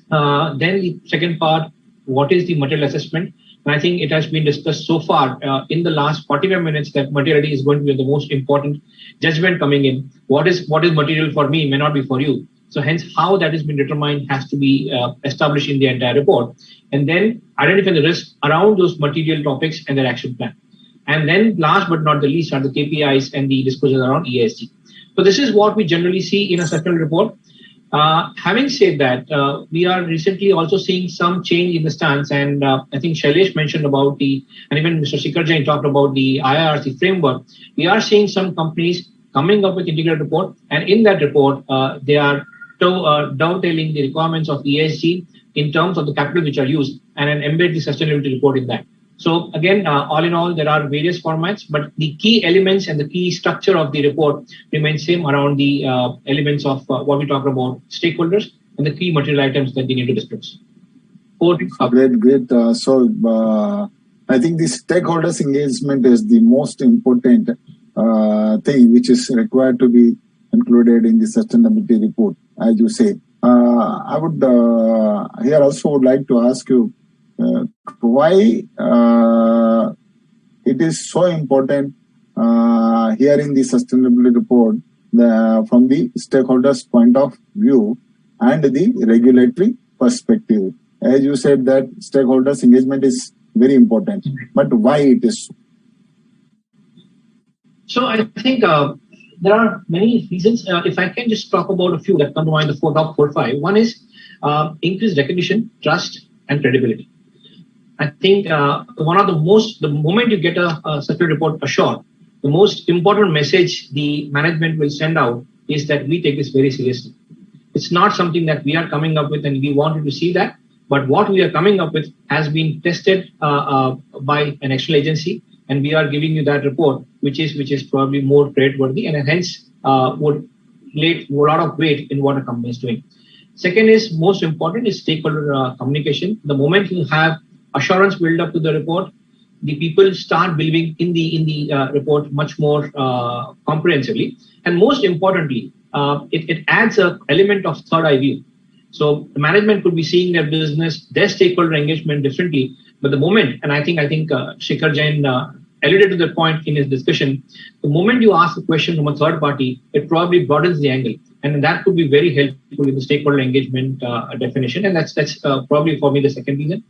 Then the second part, what is the material assessment? And I think it has been discussed so far in the last 45 minutes that materiality is going to be the most important judgment coming in. What is material for me may not be for you. So hence how that has been determined has to be established in the entire report. And then identify the risks around those material topics and their action plan. And then last but not the least are the KPIs and the disclosures around ESG. So this is what we generally see in a certain report. Having said that, we are recently also seeing some change in the stance, and I think Shailesh mentioned about and even Mr. Shikhar Jain talked about the IRC framework. We are seeing some companies coming up with integrated report, and in that report, they are dovetailing the requirements of ESG in terms of the capital which are used, and then embed the sustainability report in that. So again, all in all, there are various formats, but the key elements and the key structure of the report remains same around the elements of what we talk about stakeholders and the key material items that they need to disclose. Great. I think the stakeholders engagement is the most important thing which is required to be included in the sustainability report, as you say. I would here also would like to ask you why it is so important here in the sustainability report from the stakeholders' point of view and the regulatory perspective. As you said that stakeholders engagement is very important, but why it is so? So I think there are many reasons. If I can just talk about a few that come to mind, the top 4 or 5. One is increased recognition, trust, and credibility. I think one of the moment you get a such a report assured, the most important message the management will send out is that we take this very seriously. It's not something that we are coming up with and we wanted to see that, but what we are coming up with has been tested by an external agency, and we are giving you that report, which is probably more creditworthy and hence would lay a lot of weight in what a company is doing. Second is most important is stakeholder communication. The moment you have assurance build up to the report, the people start believing in the report much more comprehensively, and most importantly, it adds an element of third eye view. So the management could be seeing their business, their stakeholder engagement differently, but the moment, and I think Shikhar Jain alluded to the point in his discussion, the moment you ask a question from a third party, it probably broadens the angle. And that could be very helpful in the stakeholder engagement definition. And that's probably for me the second reason.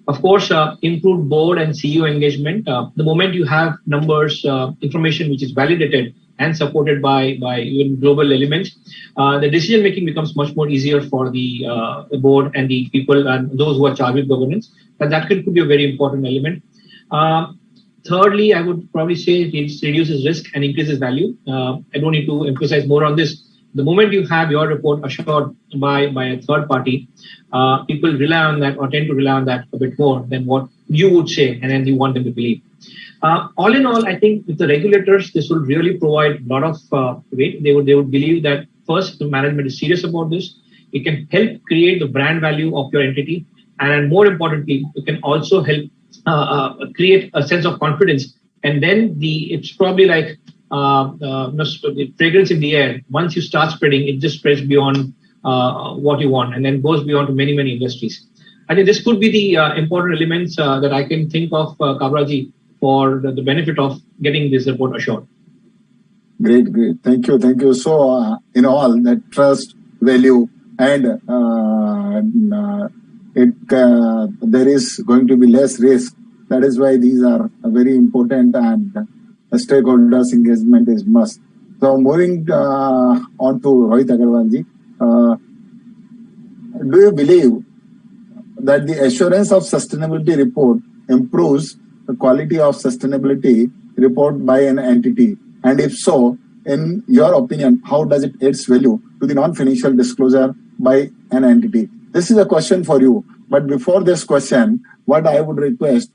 Of course, improved board and CEO engagement. The moment you have numbers, information which is validated and supported by even global elements, the decision making becomes much more easier for the board and the people and those who are charged with governance. And that could be a very important element. Thirdly, I would probably say it reduces risk and increases value. I don't need to emphasize more on this. The moment you have your report assured by a third party, people rely on that or tend to rely on that a bit more than what you would say and then you want them to believe. All in all, I think with the regulators, this will really provide a lot of weight. They would believe that first, the management is serious about this. It can help create the brand value of your entity. And more importantly, it can also help create a sense of confidence. And then it's probably like the fragrance in the air. Once you start spreading, it just spreads beyond what you want and then goes beyond to many, many industries. I think this could be the important elements that I can think of, Kabraji, for the benefit of getting this report assured. Great. Thank you. So, in all, that trust, value, and there is going to be less risk. That is why these are very important, and stakeholders engagement is must. So, moving on to Rohit Agarwalji, do you believe that the assurance of sustainability report improves the quality of sustainability report by an entity? And if so, in your opinion, how does it add value to the non-financial disclosure by an entity? This is a question for you. But before this question, what I would request,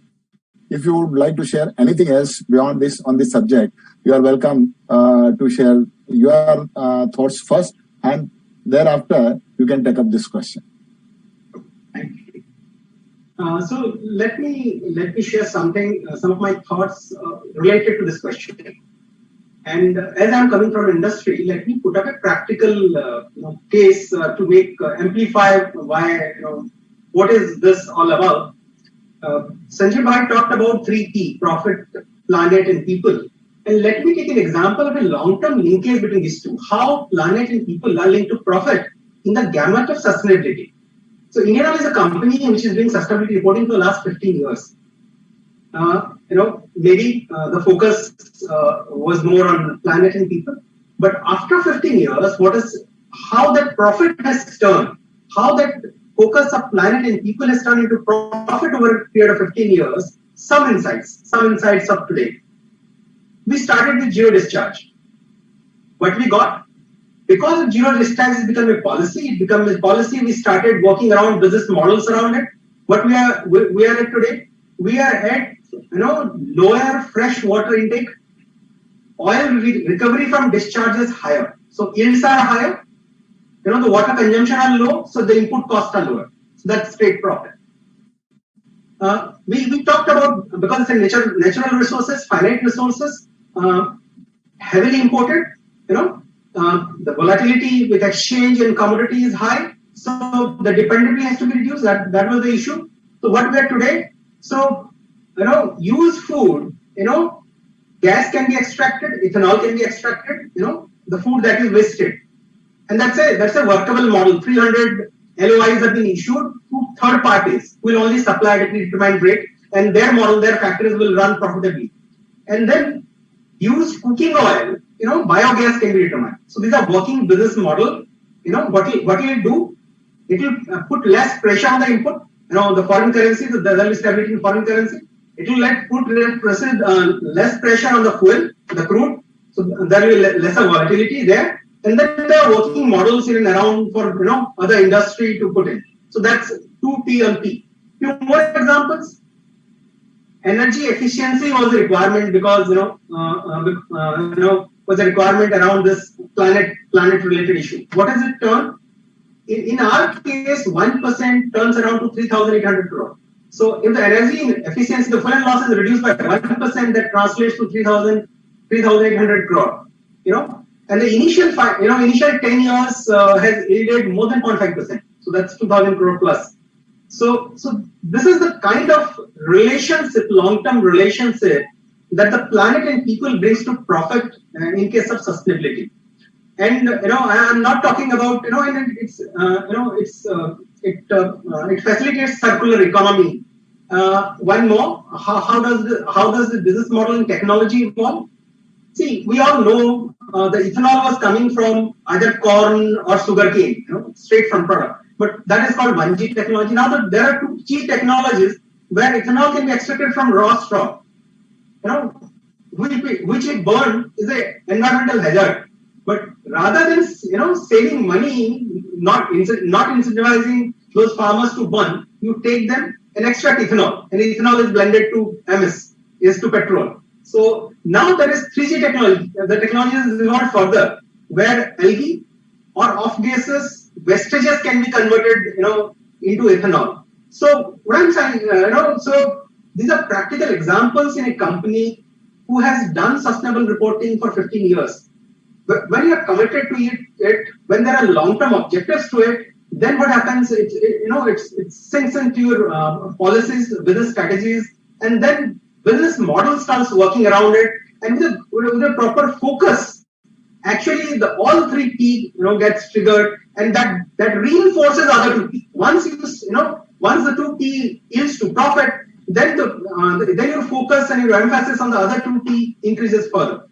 if you would like to share anything else beyond this on this subject, you are welcome to share your thoughts first, and thereafter you can take up this question. Thank you. So let me share some of my thoughts related to this question. And as I'm coming from industry, let me put up a practical case to amplify why what is this all about. Sanjay Bhai talked about 3 P: profit, planet, and people. And let me take an example of a long-term linkage between these two. How planet and people are linked to profit in the gamut of sustainability. So Indian Oil is a company which is doing sustainability reporting for the last 15 years. Maybe the focus was more on planet and people. But after 15 years, how that profit has turned, how that focus of planet and people has turned into profit over a period of 15 years, some insights of today. We started with zero discharge. What we got? Because of zero discharge has become a policy, we started working around business models around it. What we are at today? We are at lower fresh water intake. Oil recovery from discharge is higher. So yields are higher. The water consumption are low, so the input costs are lower. So that's straight profit. We talked about, because it's a natural resources, finite resources, heavily imported, the volatility with exchange and commodity is high. So the dependency has to be reduced. That was the issue. So what we are today? So, used food, gas can be extracted, ethanol can be extracted, the food that is wasted. And that's a workable model. 300 LOIs have been issued to third parties who will only supply at a predetermined rate, and their model, their factories will run profitably. And then used cooking oil, biogas can be determined. So these are working business model. What will it do? It will put less pressure on the input. The foreign currency, there will be stability in foreign currency. It will put less pressure on the fuel, the crude. So there will be lesser volatility there. And then there are working models in and around for other industry to put in. So that's 2P on P. Few more examples. Energy efficiency was a requirement because was a requirement around this planet related issue. What has it turned? In our case, 1% turns around to 3,800 crore. So if the energy efficiency, the fuel and loss is reduced by 1%, that translates to 3,800 crore. And the initial 10 years has yielded more than 0.5%. So that's 2,000 crore plus. So this is the kind of relationship, long-term relationship that the planet and people brings to profit in case of sustainability. And I'm not talking about and it facilitates circular economy. One more, how does the business model and technology evolve? See, we all know the ethanol was coming from either corn or sugarcane, straight from product. But that is called 1G technology. Now there are 2G technologies where ethanol can be extracted from raw straw. Which if burned is an environmental hazard. But rather than saving money, not incentivizing those farmers to burn, you take them and extract ethanol, and ethanol is blended to MS, is to petrol. So now there is 3G technology. The technology is evolved further, where algae or off gases, wastages can be converted, into ethanol. So what I'm saying, so these are practical examples in a company who has done sustainable reporting for 15 years. But when you are committed to it, when there are long-term objectives to it, then what happens? It sinks into your policies, business strategies, and then business model starts working around it. And with a proper focus, actually all 3 P gets triggered, and that reinforces other 2 P. Once the 2 P yields to profit, then your focus and your emphasis on the other 2 P increases further.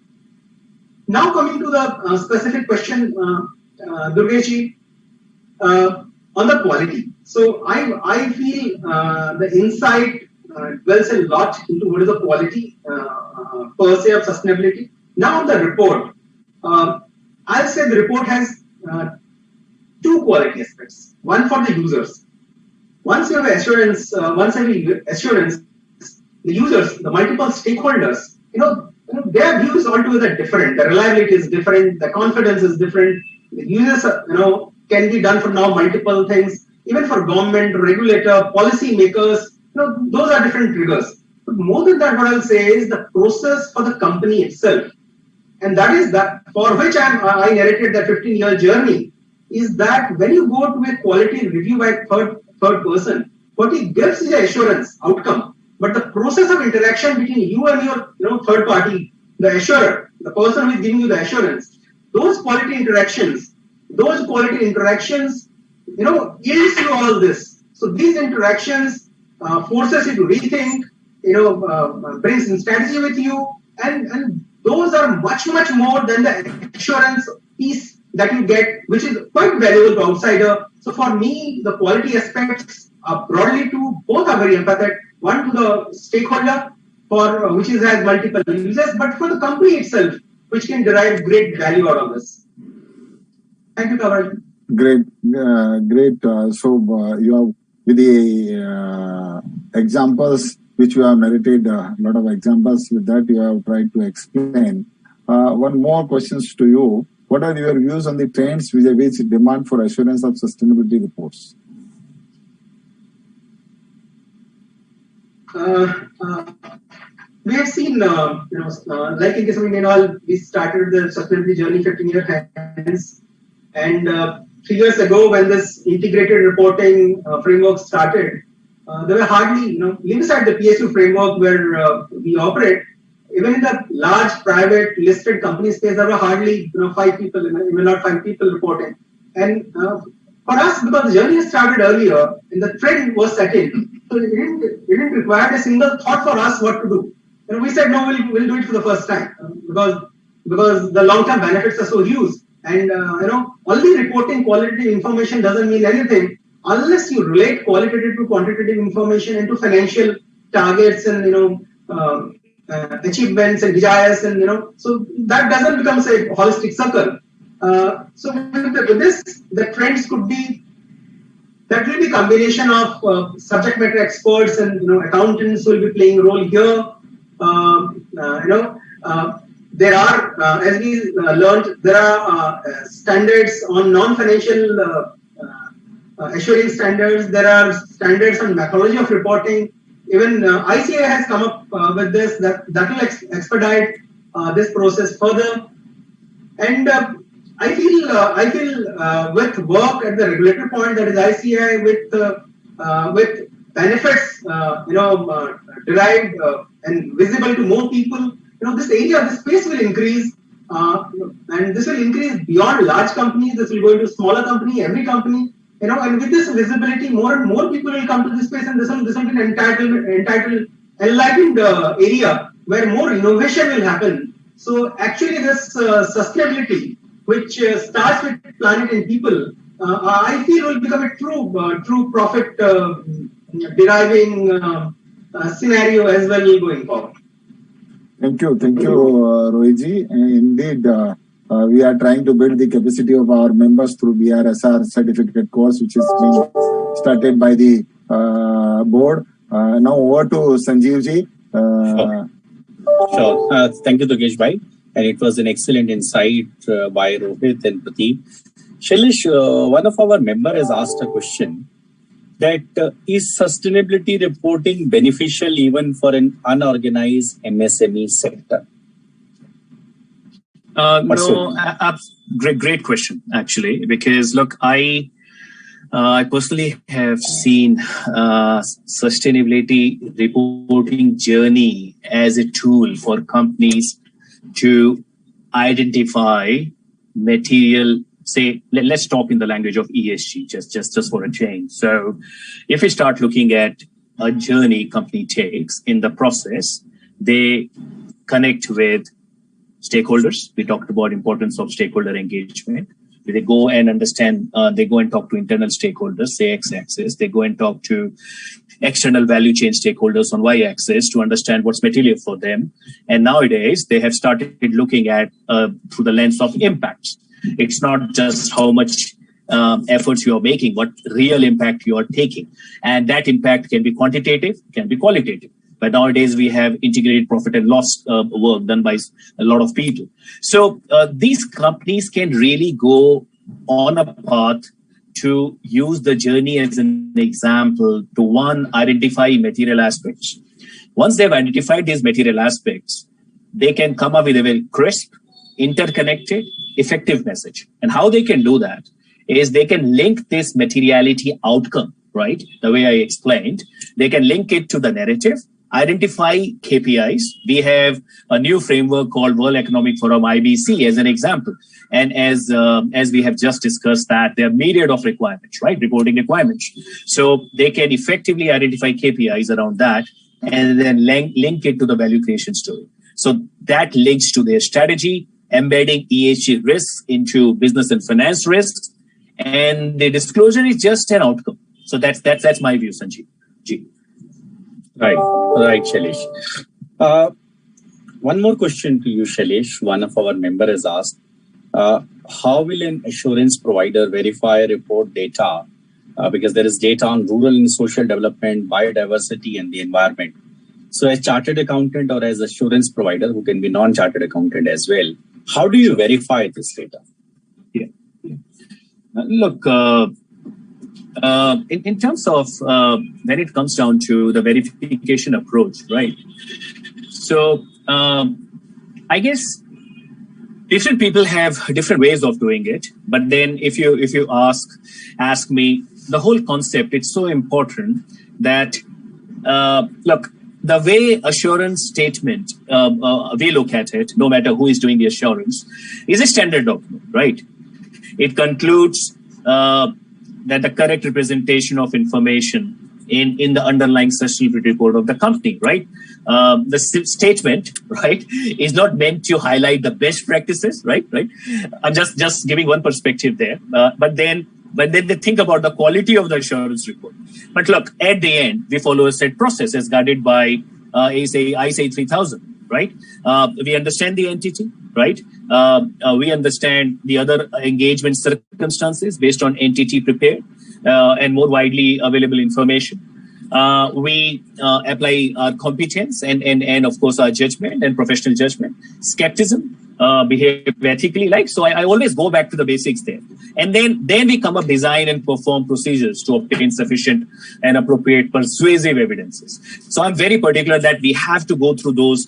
Now coming to the specific question, Durgeshi, on the quality. So I feel the insight dwells a lot into what is the quality per se of sustainability. Now the report, I'll say the report has 2 quality aspects. One for the users. Once you have assurance, the users, the multiple stakeholders, their view is altogether different. The reliability is different. The confidence is different. The users, can be done for now multiple things. Even for government, regulator, policy makers, those are different triggers. But more than that, what I'll say is the process for the company itself, and that is that for which I narrated that 15-year journey, is that when you go to a quality review by third person, what it gives is the assurance outcome. But the process of interaction between you and your third party, the assurer, the person who is giving you the assurance, those quality interactions yields you all this. So these interactions forces you to rethink, brings in strategy with you, and those are much more than the assurance piece that you get, which is quite valuable to outsider. So for me, the quality aspects are broadly both are very empathetic. One to the stakeholder, for which has multiple users, but for the company itself, which can derive great value out of this. Thank you, Kaval. Great. So you have with the examples which you have narrated, a lot of examples with that you have tried to explain. One more questions to you. What are your views on the trends vis-a-vis demand for assurance of sustainability reports? We have seen, like in case of Indian, we started the sustainability journey 15 years hence, and 3 years ago when this integrated reporting framework started, there were hardly, leave aside the PSU framework where we operate, even in the large private listed company space, there were hardly 5 people, even not 5 people reporting. And for us, because the journey started earlier and the trend was set in, so it didn't require a single thought for us what to do. And we said, no, we'll do it for the first time because the long-term benefits are so huge. And only reporting qualitative information doesn't mean anything unless you relate qualitative to quantitative information into financial targets and achievements and desires, and so that doesn't become a holistic circle. So with this, the trends could be that will be combination of subject matter experts and accountants will be playing a role here. There are, as we learned, there are standards on non-financial assuring standards. There are standards on methodology of reporting. Even ICAI has come up with this that will expedite this process further. And I feel with work at the regulator point, that is ICAI, with benefits derived and visible to more people, this area, this space will increase. And this will increase beyond large companies. This will go into smaller company, every company. And with this visibility, more and more people will come to this space, and this will be an enlightened area where more innovation will happen. So actually, this sustainability, which starts with planet and people, I feel will become a true profit deriving scenario as well going forward. Thank you, Rohitji. Indeed, we are trying to build the capacity of our members through BRSR certificate course, which is being started by the board. Now over to Sanjeevji. Sure. Thank you, Dugesh Bhai. And it was an excellent insight by Rohit and Prateek. Shailesh, one of our members has asked a question that is sustainability reporting beneficial even for an unorganized MSME sector? No, great question, actually, because look, I personally have seen sustainability reporting journey as a tool for companies to identify material. Say, let's talk in the language of ESG, just for a change. So if we start looking at a journey company takes in the process, they connect with stakeholders. We talked about importance of stakeholder engagement. They go and understand, they go and talk to internal stakeholders, say X-axis. They go and talk to external value chain stakeholders on Y-axis to understand what's material for them. And nowadays, they have started looking at through the lens of impacts. It's not just how much efforts you are making, what real impact you are taking. And that impact can be quantitative, can be qualitative. But nowadays, we have integrated profit and loss work done by a lot of people. So these companies can really go on a path to use the journey as an example to, one, identify material aspects. Once they've identified these material aspects, they can come up with a very crisp, interconnected, effective message. And how they can do that is they can link this materiality outcome, right? The way I explained, they can link it to the narrative, identify KPIs. We have a new framework called World Economic Forum IBC as an example. And as we have just discussed that there are myriad of requirements, right? Reporting requirements. So they can effectively identify KPIs around that and then link it to the value creation story. So that links to their strategy, embedding ESG risks into business and finance risks. And the disclosure is just an outcome. So that's my view, Sanjeev. G. Right, Shailesh. One more question to you, Shailesh. One of our members has asked, how will an assurance provider verify report data? Because there is data on rural and social development, biodiversity, and the environment. So as chartered accountant or as assurance provider, who can be non-chartered accountant as well, how do you verify this data? Yeah. Look, in terms of when it comes down to the verification approach, right? So I guess different people have different ways of doing it. But then if you ask me, the whole concept, it's so important that look, the way assurance statement, we look at it, no matter who is doing the assurance, is a standard document, right? It concludes that the correct representation of information in the underlying sustainability report of the company, right? The statement, right, is not meant to highlight the best practices, right? I'm just giving one perspective there. But then they think about the quality of the assurance report. But look, at the end, we follow a set process as guided by ICAI 3000, right? We understand the entity, right? We understand the other engagement circumstances based on entity prepared and more widely available information. We apply our competence and of course our judgment and professional judgment. Skepticism, behave ethically, so I always go back to the basics there. And then we come up design and perform procedures to obtain sufficient and appropriate persuasive evidences. So I'm very particular that we have to go through those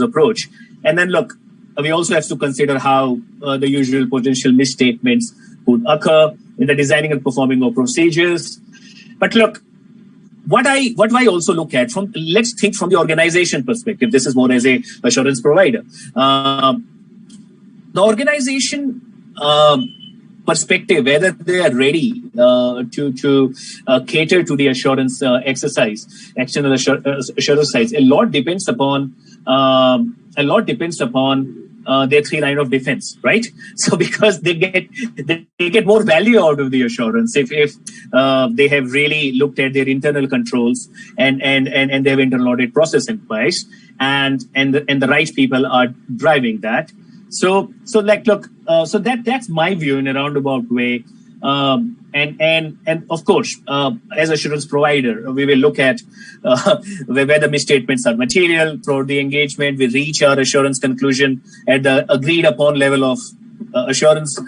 approach. And then look, we also have to consider how the usual potential misstatements would occur in the designing and performing of procedures. But look, what I also look at from, let's think from the organization perspective. This is more as a assurance provider. The organization perspective, whether they are ready to cater to the assurance exercise, external assurance exercise, a lot depends upon their 3 line of defense, right? So because they get more value out of the assurance if they have really looked at their internal controls and they have internal audit process in place, and the right people are driving that. So that's my view in a roundabout way. And of course, as assurance provider, we will look at where the misstatements are material for the engagement. We reach our assurance conclusion at the agreed upon level of assurance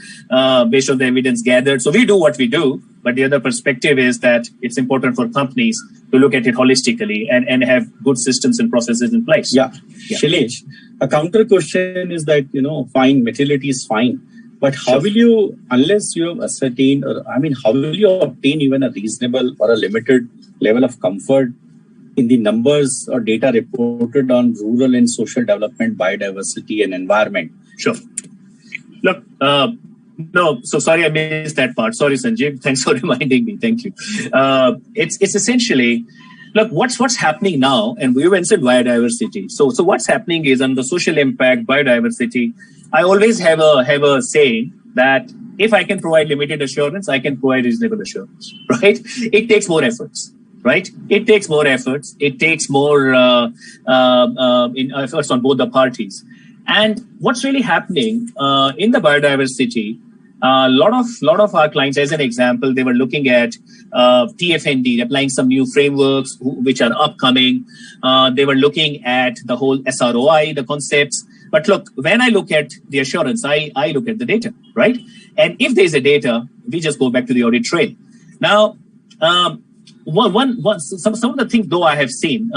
based on the evidence gathered. So we do what we do, but the other perspective is that it's important for companies to look at it holistically and have good systems and processes in place. Yeah. Shailesh, a counter question is that, fine, materiality is fine. But how will you, unless you have ascertained, how will you obtain even a reasonable or a limited level of comfort in the numbers or data reported on rural and social development, biodiversity and environment? Sure. Look, no, so sorry I missed that part. Sorry, Sanjeev. Thanks for reminding me. Thank you. It's essentially, look, what's happening now, and we mentioned biodiversity. So what's happening is on the social impact, biodiversity, I always have a saying that if I can provide limited assurance, I can provide reasonable assurance, right? It takes more efforts, right? It takes more efforts. It takes more efforts on both the parties. And what's really happening in the biodiversity, a lot of our clients, as an example, they were looking at TFND, applying some new frameworks which are upcoming. They were looking at the whole SROI, the concepts. But look, when I look at the assurance, I look at the data, right? And if there's a data, we just go back to the audit trail. Now, some of the things though I have seen,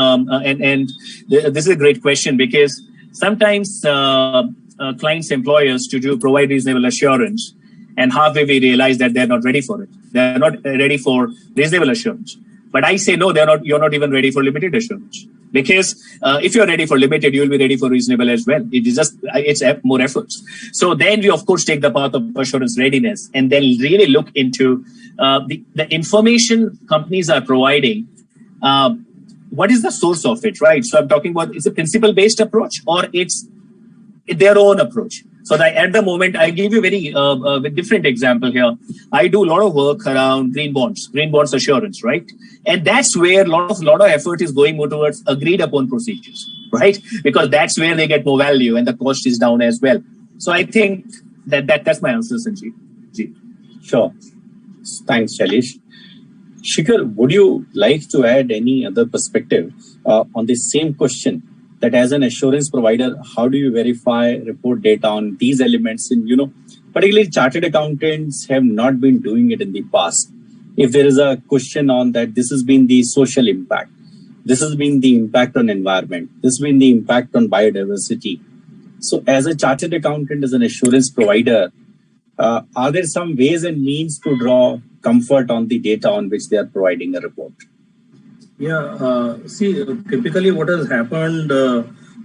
this is a great question, because sometimes clients, employers to provide reasonable assurance, and halfway we realize that they're not ready for it. They're not ready for reasonable assurance. But I say, no, you're not even ready for limited assurance. Because if you're ready for limited, you'll be ready for reasonable as well. It's more efforts. So then we, of course, take the path of assurance readiness and then really look into the information companies are providing. What is the source of it, right? So I'm talking about, it's a principle-based approach or it's their own approach. So that at the moment, I give you a different example here. I do a lot of work around green bonds assurance, right? And that's where a lot of effort is going more towards agreed upon procedures, right? Because that's where they get more value and the cost is down as well. So I think that's my answer, Sanjeev. Sure. Thanks, Shailesh. Shikhar, would you like to add any other perspective on the same question? That as an assurance provider, how do you verify, report data on these elements? And, particularly chartered accountants have not been doing it in the past. If there is a question on that, this has been the social impact. This has been the impact on environment. This has been the impact on biodiversity. So as a chartered accountant, as an assurance provider, are there some ways and means to draw comfort on the data on which they are providing a report? Yeah, see, typically what has happened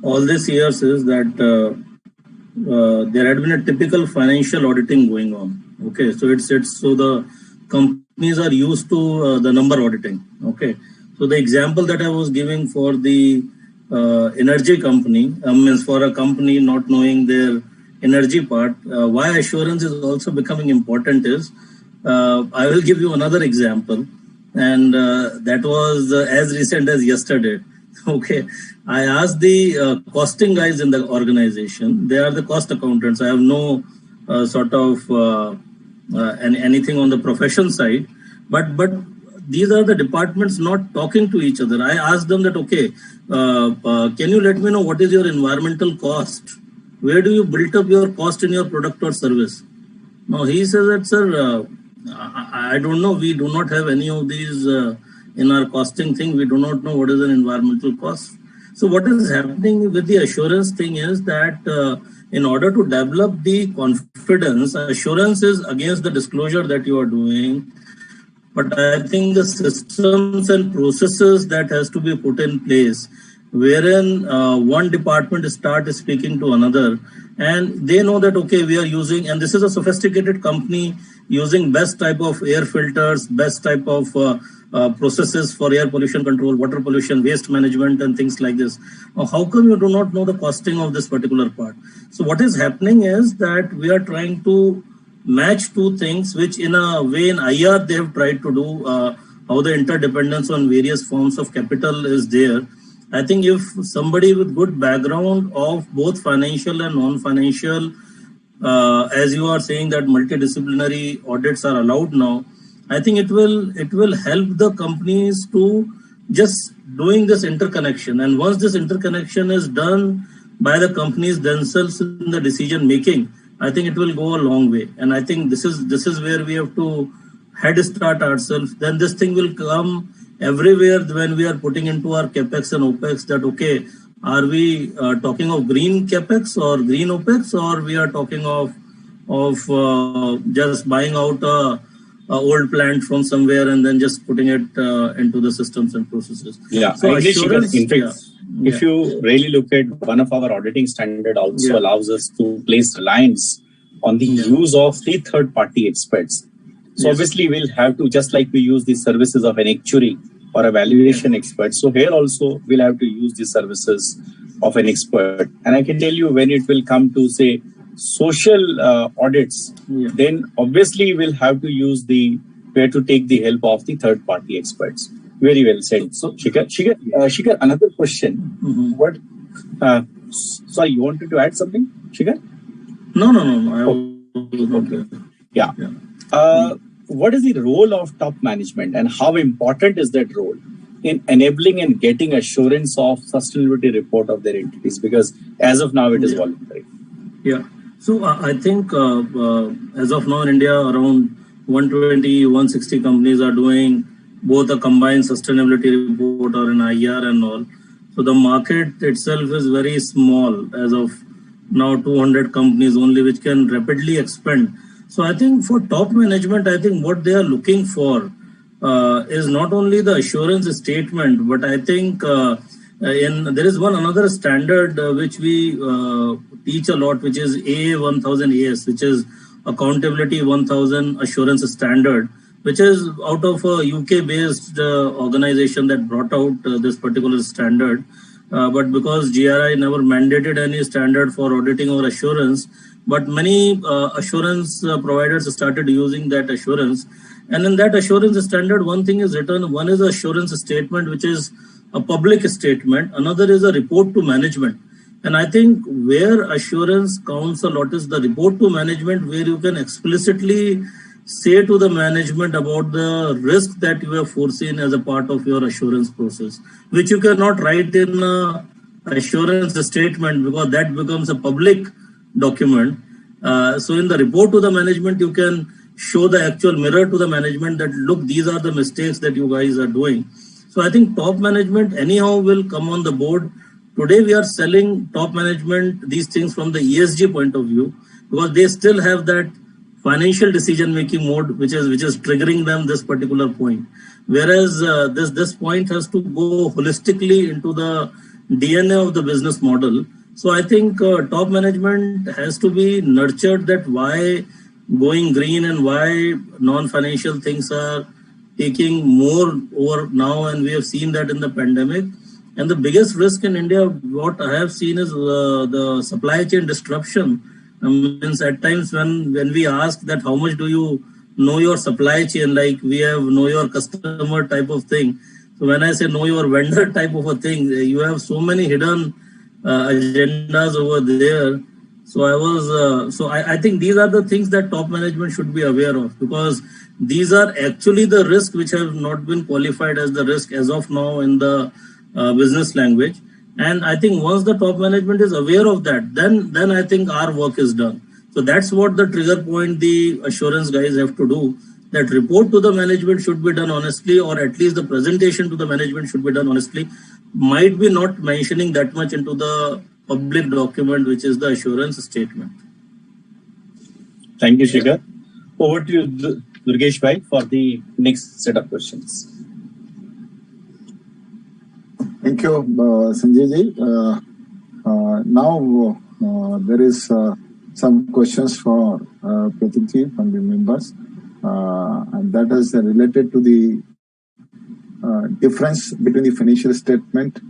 all these years is that there had been a typical financial auditing going on. Okay, so so the companies are used to the number auditing. Okay, so the example that I was giving for the energy company, means for a company not knowing their energy part, why assurance is also becoming important is, I will give you another example. And that was as recent as yesterday. Okay, I asked the costing guys in the organization. They are the cost accountants. I have no sort of anything on the profession side. But these are the departments not talking to each other. I asked them that, okay, can you let me know what is your environmental cost? Where do you build up your cost in your product or service? Now he says that, sir, I don't know. We do not have any of these in our costing thing. We do not know what is an environmental cost. So what is happening with the assurance thing is that in order to develop the confidence, assurance is against the disclosure that you are doing But I think the systems and processes that has to be put in place, wherein one department start speaking to another, and they know that, okay, we are using, and this is a sophisticated company using best type of air filters, best type of processes for air pollution control, water pollution, waste management, and things like this. How come you do not know the costing of this particular part? So what is happening is that we are trying to match two things, which in a way in IR they have tried to do, how the interdependence on various forms of capital is there. I think if somebody with good background of both financial and non-financial, as you are saying that multidisciplinary audits are allowed now, I think it will help the companies to just doing this interconnection. And once this interconnection is done by the companies themselves in the decision making, I think it will go a long way. And I think this is where we have to head start ourselves. Then this thing will come everywhere when we are putting into our capex and opex that, okay, are we talking of green capex or green opex, or we are talking of just buying out a old plant from somewhere and then just putting it into the systems and processes. Yeah, so assurance, in fact, if you really look at one of our auditing standard also allows us to place reliance on the use of the third party experts. So obviously we'll have to, just like we use the services of an actuary or a valuation expert. So here also we'll have to use the services of an expert. And I can tell you when it will come to say social audits, then obviously we'll have to use we have to take the help of the third party experts. Very well said. So Shikhar, another question. What? Sorry, you wanted to add something, Shikhar? No. Okay. Yeah. What is the role of top management and how important is that role in enabling and getting assurance of sustainability report of their entities? Because as of now, it is voluntary. Yeah. So I think as of now in India, around 120, 160 companies are doing both a combined sustainability report or an IR and all. So the market itself is very small as of now, 200 companies only, which can rapidly expand. So I think for top management, I think what they are looking for is not only the assurance statement, but I think there is another standard which we teach a lot, which is AA 1000 AS, which is Accountability 1000 Assurance Standard, which is out of a UK-based organization that brought out this particular standard. But because GRI never mandated any standard for auditing or assurance, but many assurance providers started using that assurance. And in that assurance standard, one thing is written. One is assurance statement, which is a public statement. Another is a report to management. And I think where assurance counts a lot is the report to management, where you can explicitly say to the management about the risk that you have foreseen as a part of your assurance process, which you cannot write in an assurance statement because that becomes a public document. So in the report to the management, you can show the actual mirror to the management that, look, these are the mistakes that you guys are doing. So I think top management anyhow will come on the board. Today we are selling top management these things from the ESG point of view because they still have that financial decision-making mode, which is triggering them this particular point. Whereas this point has to go holistically into the DNA of the business model. So I think top management has to be nurtured that why going green and why non-financial things are taking more over now. And we have seen that in the pandemic. And the biggest risk in India, what I have seen is the supply chain disruption. Means at times when we ask that how much do you know your supply chain, like we have know your customer type of thing. So when I say know your vendor type of a thing, you have so many hidden agendas over there. So I think these are the things that top management should be aware of, because these are actually the risks which have not been qualified as the risk as of now in the business language. And I think once the top management is aware of that, then I think our work is done. So that's what the trigger point the assurance guys have to do. That report to the management should be done honestly, or at least the presentation to the management should be done honestly. Might be not mentioning that much into the public document, which is the assurance statement. Thank you, Shikhar. Over to you, Durgesh Bhai for the next set of questions. Thank you, Sanjay ji. Now there is some questions for Pratik ji from the members, and that is related to the difference between the financial statement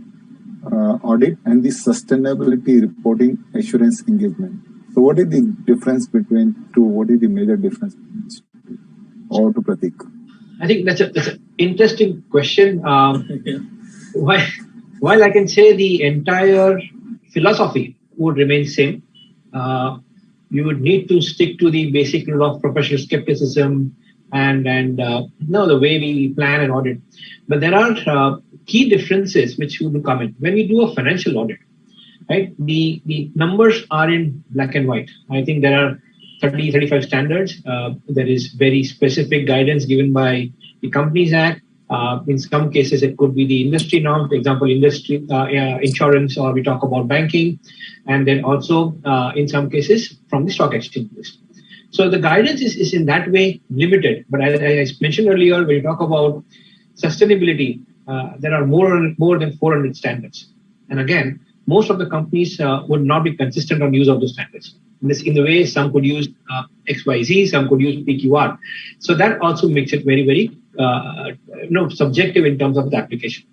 audit and the sustainability reporting assurance engagement. So what is the difference between two? What is the major difference? Or to Pratik? I think that's an interesting question. While I can say the entire philosophy would remain same, you would need to stick to the basic rule of professional skepticism and the way we plan and audit. But there are key differences which would come in when we do a financial audit. Right, the numbers are in black and white. I think there are 35 standards. There is very specific guidance given by the Companies Act. In some cases, it could be the industry norms, for example, industry insurance, or we talk about banking, and then also in some cases from the stock exchanges. So the guidance is in that way limited. But as I mentioned earlier, when we talk about sustainability, there are more than 400 standards. And again, most of the companies would not be consistent on use of those standards. In the way some could use XYZ, some could use PQR. So that also makes it very, very subjective in terms of the application.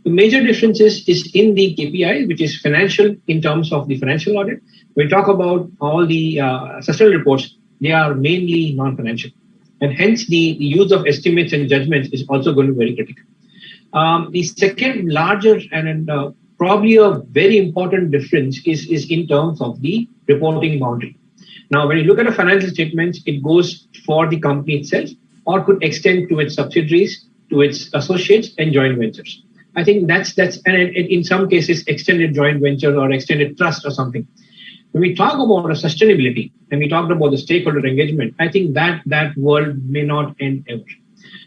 The major difference is in the KPI, which is financial in terms of the financial audit. We talk about all the sustainability reports, they are mainly non-financial. And hence the use of estimates and judgments is also going to be very critical. The second larger and probably a very important difference is in terms of the reporting boundary. Now, when you look at a financial statement, it goes for the company itself or could extend to its subsidiaries, to its associates and joint ventures. I think that's and in some cases extended joint venture or extended trust or something. When we talk about sustainability and we talked about the stakeholder engagement, I think that world may not end ever.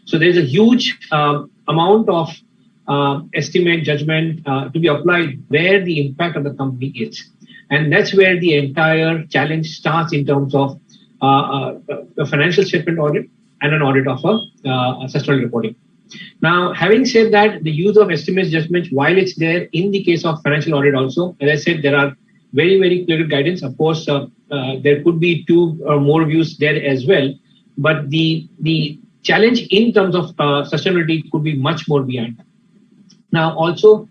So there's a huge amount of estimate judgment to be applied where the impact of the company is. And that's where the entire challenge starts in terms of a financial statement audit and an audit of a sustainability reporting. Now, having said that, the use of estimates judgments, while it's there in the case of financial audit also, as I said, there are very, very clear guidance. Of course, there could be two or more views there as well. But the challenge in terms of sustainability could be much more beyond that. Now, also,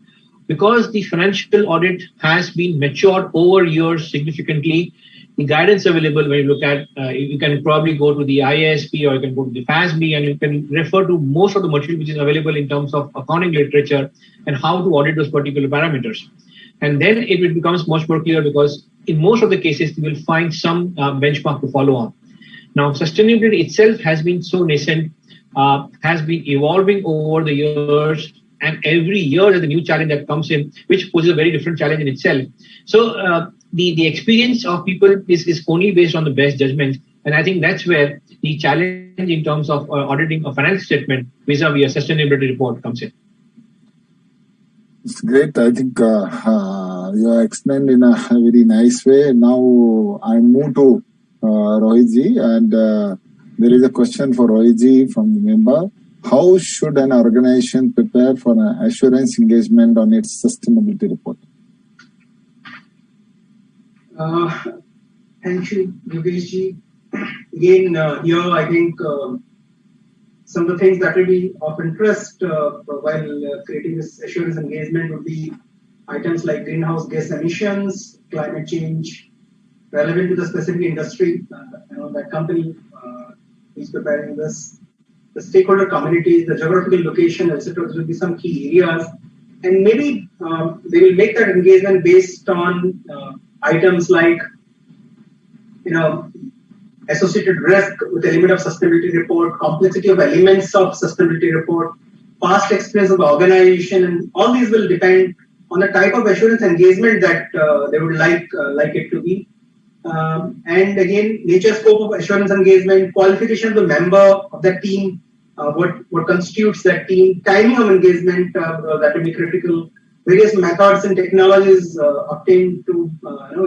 because the financial audit has been matured over years significantly, the guidance available when you look at, you can probably go to the IASP or you can go to the FASB and you can refer to most of the material which is available in terms of accounting literature and how to audit those particular parameters. And then it becomes much more clear because in most of the cases, you will find some benchmark to follow on. Now, sustainability itself has been so nascent, has been evolving over the years. And every year there's a new challenge that comes in, which poses a very different challenge in itself. So the experience of people is only based on the best judgment. And I think that's where the challenge in terms of auditing a financial statement vis-a-vis a sustainability report comes in. It's great. I think you explained in a very nice way. Now I move to Rohitji, and there is a question for Rohitji from the member. How should an organization prepare for an assurance engagement on its sustainability report? Thank you, Yogesh. Again, here I think some of the things that will be of interest while creating this assurance engagement would be items like greenhouse gas emissions, climate change, relevant to the specific industry, that company is preparing this. The stakeholder community, the geographical location, etc. There will be some key areas, and maybe they will make that engagement based on items like, associated risk with element of sustainability report, complexity of elements of sustainability report, past experience of the organization, and all these will depend on the type of assurance engagement that they would like it to be. And again, nature, scope of assurance engagement, qualification of the member of the team, what constitutes that team, timing of engagement that will be critical, various methods and technologies obtained to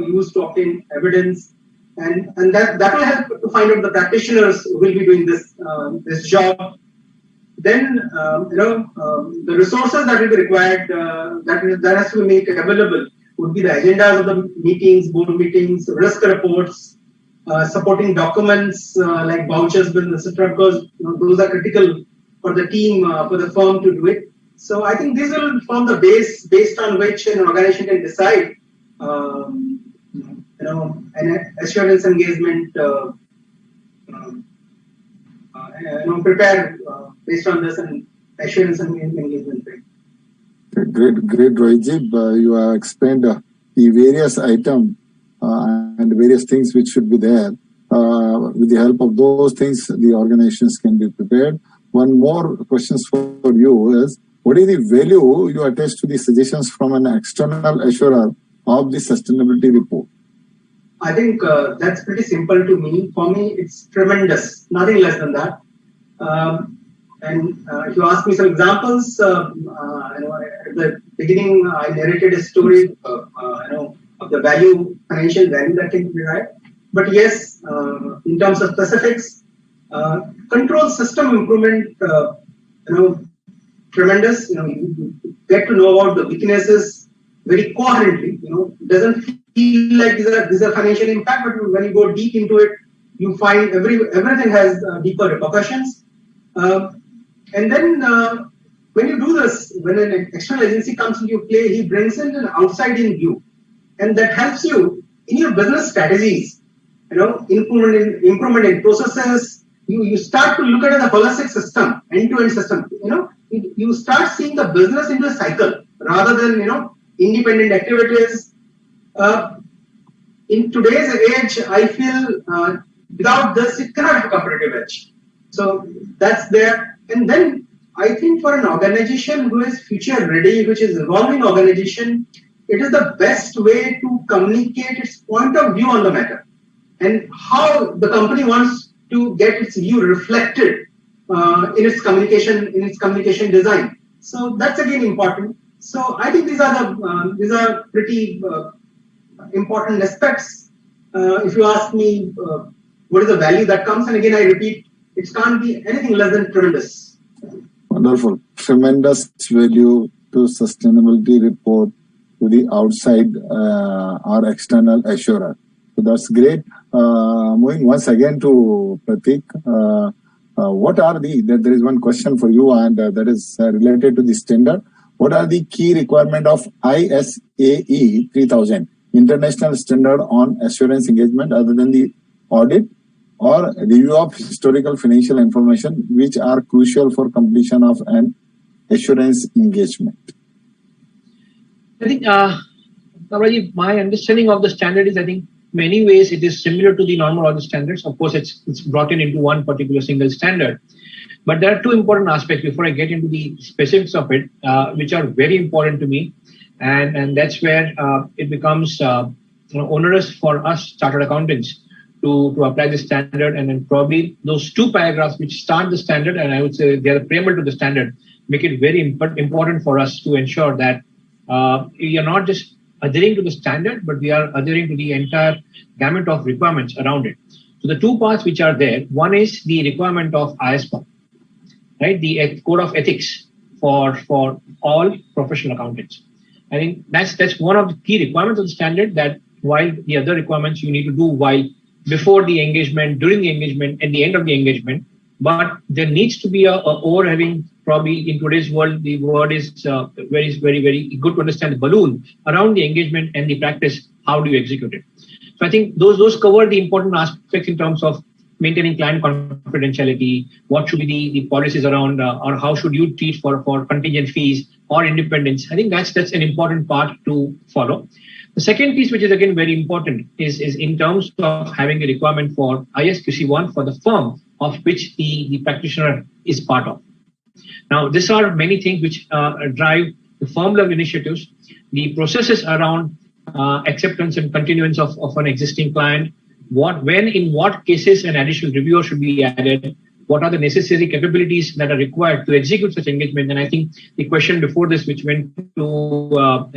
used to obtain evidence, and that will help to find out the practitioners who will be doing this job. Then the resources that will be required that has to be made available would be the agendas of the meetings, board meetings, risk reports, supporting documents like vouchers, bills, etc. Because those are critical for the team, for the firm to do it. So I think these will form the base based on which an organization can decide, an assurance engagement, prepare based on this and assurance engagement. Great, Rohitji. You have explained the various items and various things which should be there. With the help of those things, the organizations can be prepared. One more question for you is, what is the value you attach to the suggestions from an external assurer of the sustainability report? I think that's pretty simple to me. For me, it's tremendous, nothing less than that. And if you ask me some examples, at the beginning, I narrated a story, of the financial value that can be derived. But yes, in terms of specifics, control system improvement, tremendous. You get to know about the weaknesses very coherently. Doesn't feel like these are financial impact, but when you go deep into it, you find everything has deeper repercussions. And then when you do this, when an external agency comes into play, he brings in an outside-in view, and that helps you in your business strategies. Improvement in processes. You start to look at the holistic system, end-to-end system. You start seeing the business into a cycle rather than independent activities. In today's age, I feel without this, it cannot have a competitive edge. So that's there. And then I think for an organization who is future ready, which is evolving organization, it is the best way to communicate its point of view on the matter and how the company wants to get its view reflected in its communication design. So that's again important. So I think these are pretty important aspects. If you ask me what is the value that comes, and again I repeat, it can't be anything less than tremendous. Wonderful. Tremendous value to sustainability report to the outside or external assurer. So that's great. Moving once again to Pratik. What are there is one question for you, and that is related to the standard. What are the key requirements of ICAI 3000, International Standard on Assurance Engagement, other than the audit or review of historical financial information, which are crucial for completion of an assurance engagement? I think, my understanding of the standard is, I think, many ways it is similar to the normal audit standards. Of course, it's brought into one particular single standard. But there are two important aspects before I get into the specifics of it, which are very important to me. And that's where it becomes onerous for us chartered accountants to apply the standard. And then probably those two paragraphs which start the standard, and I would say they are the preamble to the standard, make it very important for us to ensure that we are not just adhering to the standard, but we are adhering to the entire gamut of requirements around it. So the two parts which are there, one is the requirement of ISPA, right? The code of ethics for all professional accountants. I think that's one of the key requirements of the standard, that while the other requirements you need to do while before the engagement, during the engagement, and the end of the engagement, but there needs to be a overhanging, probably in today's world, the word is very, very, very good to understand the balloon around the engagement and the practice. How do you execute it? So I think those cover the important aspects in terms of maintaining client confidentiality, what should be the policies around, or how should you treat for contingent fees or independence. I think that's an important part to follow. The second piece, which is again very important, is in terms of having a requirement for ISQC1 for the firm of which the practitioner is part of. Now, these are many things which drive the firm level initiatives, the processes around acceptance and continuance of an existing client, when in what cases an additional reviewer should be added, what are the necessary capabilities that are required to execute such engagement. And I think the question before this, which went to,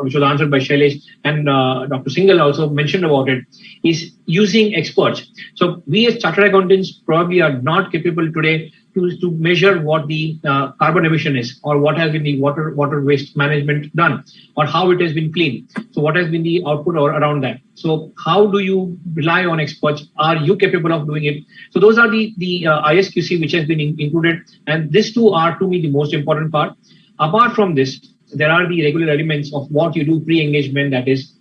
which was answered by Shailesh and Dr. Singhal also mentioned about it, is using experts. So we as chartered accountants probably are not capable today to measure what the carbon emission is, or what has been the water waste management done, or how it has been cleaned. So what has been the output or around that? So how do you rely on experts? Are you capable of doing it? So those are the ISQC which has been included, and these two are to me the most important part. Apart from this, there are the regular elements of what you do pre-engagement, that is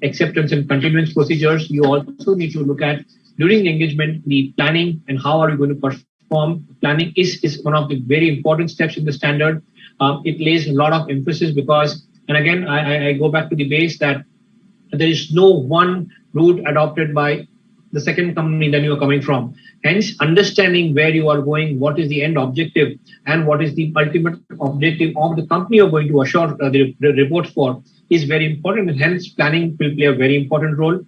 acceptance and continuance procedures. You also need to look at during engagement the planning and how are you going to perform. Planning is one of the very important steps in the standard. It lays a lot of emphasis because, and again, I go back to the base that there is no one route adopted by the second company that you are coming from. Hence, understanding where you are going, what is the end objective, and what is the ultimate objective of the company you're going to assure the report for is very important. And hence, planning will play a very important role.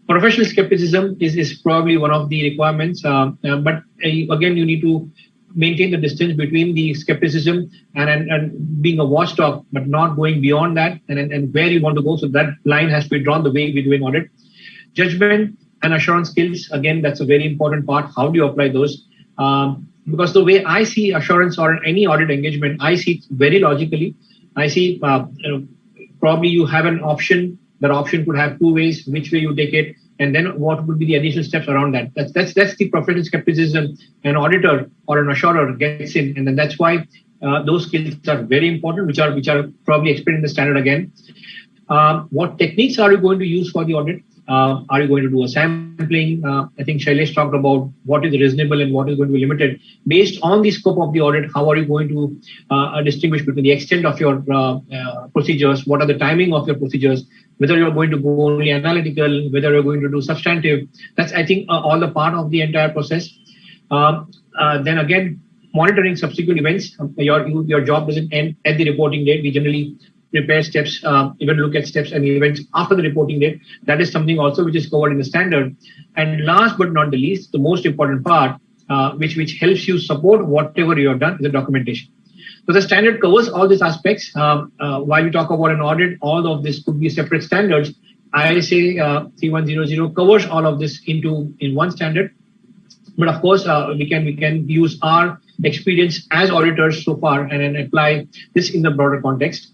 Professional skepticism is probably one of the requirements, but again, you need to maintain the distance between the skepticism and being a watchdog, but not going beyond that and where you want to go. So that line has to be drawn the way we do in audit. Judgment and assurance skills, again, that's a very important part. How do you apply those? Because the way I see assurance or any audit engagement, I see it very logically. I see probably you have an option. That option could have two ways, which way you take it, and then what would be the additional steps around that. That's the professional skepticism an auditor or an assurer gets in, and then that's why those skills are very important, which are probably explained in the standard again. What techniques are you going to use for the audit? Are you going to do a sampling? I think Shailesh talked about what is reasonable and what is going to be limited. Based on the scope of the audit, how are you going to distinguish between the extent of your procedures? What are the timing of your procedures? Whether you're going to go only analytical, whether you're going to do substantive. That's, I think, all the part of the entire process. Then again, monitoring subsequent events. Your job doesn't end at the reporting date. We generally prepare steps, even look at steps and events after the reporting date. That is something also which is covered in the standard. And last but not the least, the most important part, which helps you support whatever you have done, is the documentation. So the standard covers all these aspects. While we talk about an audit, all of this could be separate standards. ICAI 3100 covers all of this in one standard. But of course, we can use our experience as auditors so far and then apply this in the broader context.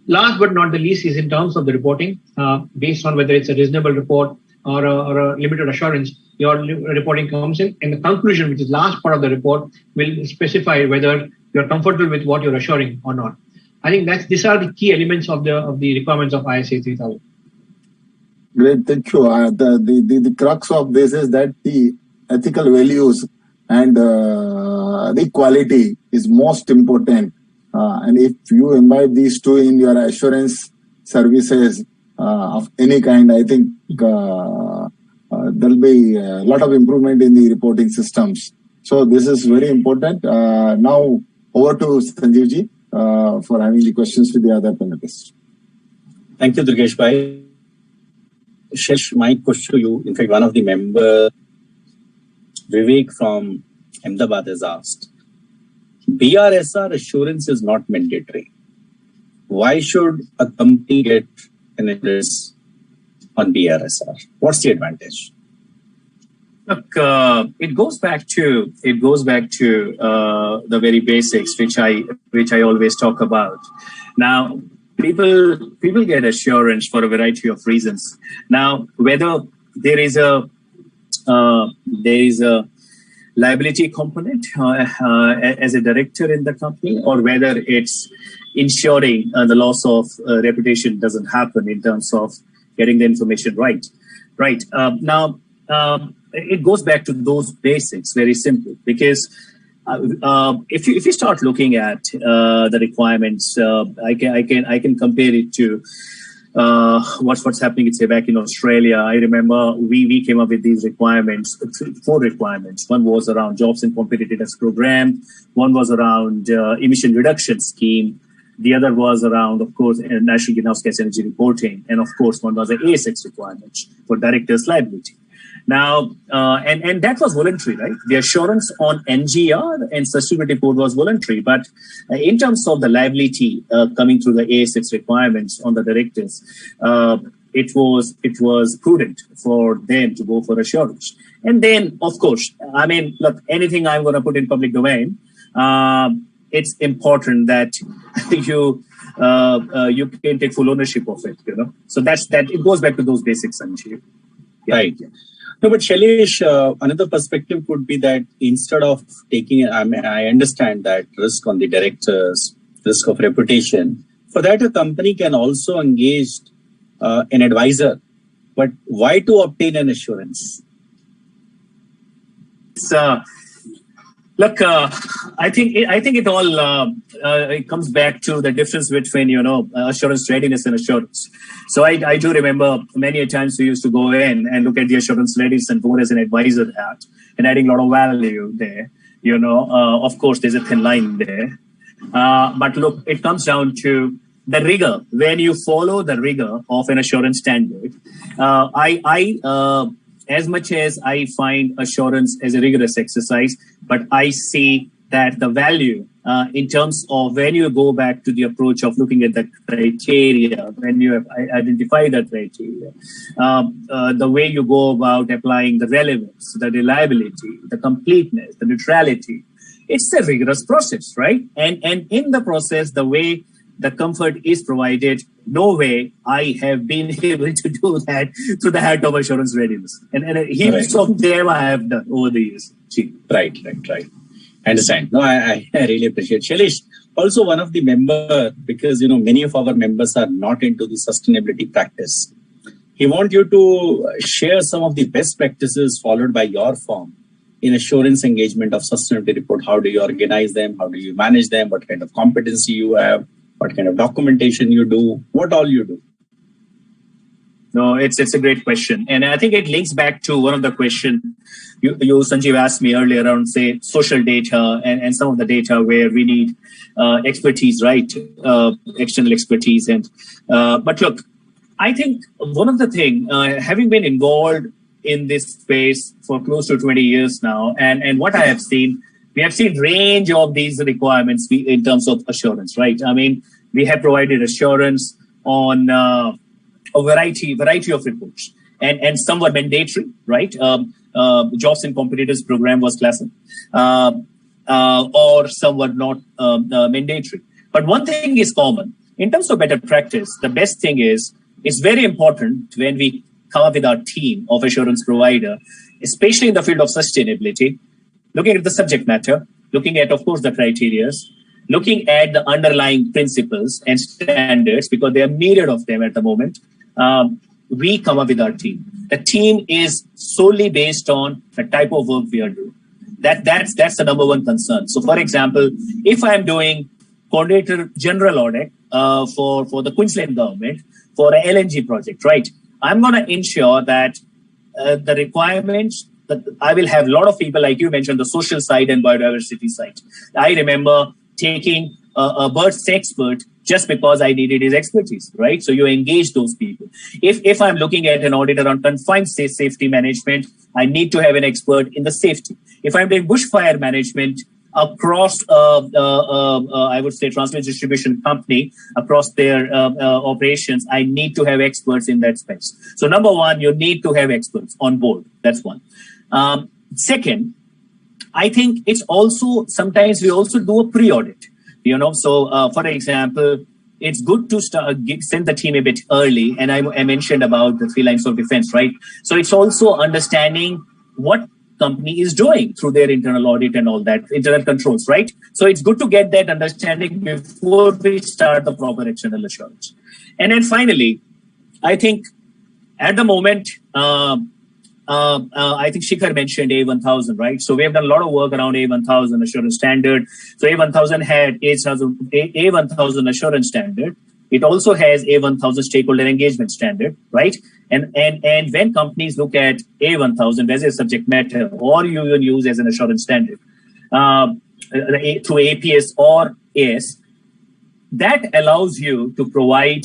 Last but not the least is in terms of the reporting, based on whether it's a reasonable report or a limited assurance, your reporting comes in. And the conclusion, which is last part of the report, will specify whether you're comfortable with what you're assuring or not. I think these are the key elements of the requirements of ISA 3000. Great, thank you. The crux of this is that the ethical values and the quality is most important. And if you imbibe these two in your assurance services of any kind, I think there'll be a lot of improvement in the reporting systems. So this is very important. Now over to Sanjeevji for having the questions with the other panelists. Thank you, Durgesh Bhai. Shesh, my question to you, in fact, one of the members, Vivek from Ahmedabad, has asked, BRSR assurance is not mandatory. Why should a company get an interest on BRSR? What's the advantage? Look, it goes back to the very basics, which I always talk about. Now, people get assurance for a variety of reasons. Now, whether there is a liability component as a director in the company, or whether it's ensuring the loss of reputation doesn't happen in terms of getting the information right. Now, it goes back to those basics, very simple, because if you start looking at the requirements, I can compare it to what's happening, say, back in Australia. I remember we came up with these requirements, 4 requirements. One was around jobs and competitiveness program. One was around emission reduction scheme. The other was around, of course, national greenhouse gas energy reporting. And of course, one was the ASX requirement for director's liability. Now, and that was voluntary, right? The assurance on NGR and sustainability report was voluntary, but in terms of the liability coming through the AS6 requirements on the directives, it was prudent for them to go for assurance. And then, of course, I mean, look, anything I'm going to put in public domain, it's important that you can take full ownership of it, you know. So that it goes back to those basics, Sanjeev. Yeah. Right. No, but Shailesh, another perspective could be that instead of taking, I understand that risk on the directors, risk of reputation, for that a company can also engage an advisor. But why to obtain an assurance? Look, I think it all it comes back to the difference between, you know, assurance readiness and assurance. So I do remember many a times we used to go in and look at the assurance readiness and more as an advisor hat and adding a lot of value there. You know, of course, there's a thin line there. But look, it comes down to the rigor. When you follow the rigor of an assurance standard, as much as I find assurance as a rigorous exercise, but I see that the value in terms of when you go back to the approach of looking at the criteria, when you identify the criteria, the way you go about applying the relevance, the reliability, the completeness, the neutrality, it's a rigorous process, right? And in the process, the way the comfort is provided, no way I have been able to do that through the hat of assurance readiness. And heaps of them I have done over the years. Right. I understand. No, I really appreciate. Shailesh, also one of the member, because, you know, many of our members are not into the sustainability practice. He wants you to share some of the best practices followed by your firm in assurance engagement of sustainability report. How do you organize them? How do you manage them? What kind of competency you have? What kind of documentation you do? What all you do? No, it's a great question. And I think it links back to one of the questions you Sanjeev, asked me earlier around, say, social data and some of the data where we need expertise, right? External expertise. But look, I think one of the things, having been involved in this space for close to 20 years now, and what I have seen, we have seen range of these requirements in terms of assurance, right? I mean, we have provided assurance on a variety of reports, and some were mandatory, right? Jobs and competitors program was classic, or some were not mandatory. But one thing is common in terms of better practice. The best thing is, it's very important when we come up with our team of assurance provider, especially in the field of sustainability, looking at the subject matter, looking at, of course, the criteria, looking at the underlying principles and standards, because there are myriad of them at the moment. We come up with our team. The team is solely based on the type of work we are doing. That's the number one concern. So, for example, if I am doing coordinator general audit for the Queensland government for an LNG project, right? I'm going to ensure that the requirements, I will have a lot of people, like you mentioned, the social side and biodiversity side. I remember taking a birds expert just because I needed his expertise, right? So you engage those people. If I'm looking at an auditor on confined safety management, I need to have an expert in the safety. If I'm doing bushfire management across, I would say, transmission distribution company, across their operations, I need to have experts in that space. So number one, you need to have experts on board. That's one. Second, I think it's also, sometimes we also do a pre-audit, you know. So, for example, it's good to send the team a bit early. And I mentioned about the 3 lines of defense, right? So it's also understanding what company is doing through their internal audit and all that, internal controls, right? So it's good to get that understanding before we start the proper external assurance. And then finally, I think at the moment, I think Shikhar mentioned A1000, right? So we have done a lot of work around A1000 assurance standard. So A1000 had A1000 assurance standard. It also has A1000 stakeholder engagement standard, right? And when companies look at A1000 as a subject matter, or you even use as an assurance standard through APS or AS, that allows you to provide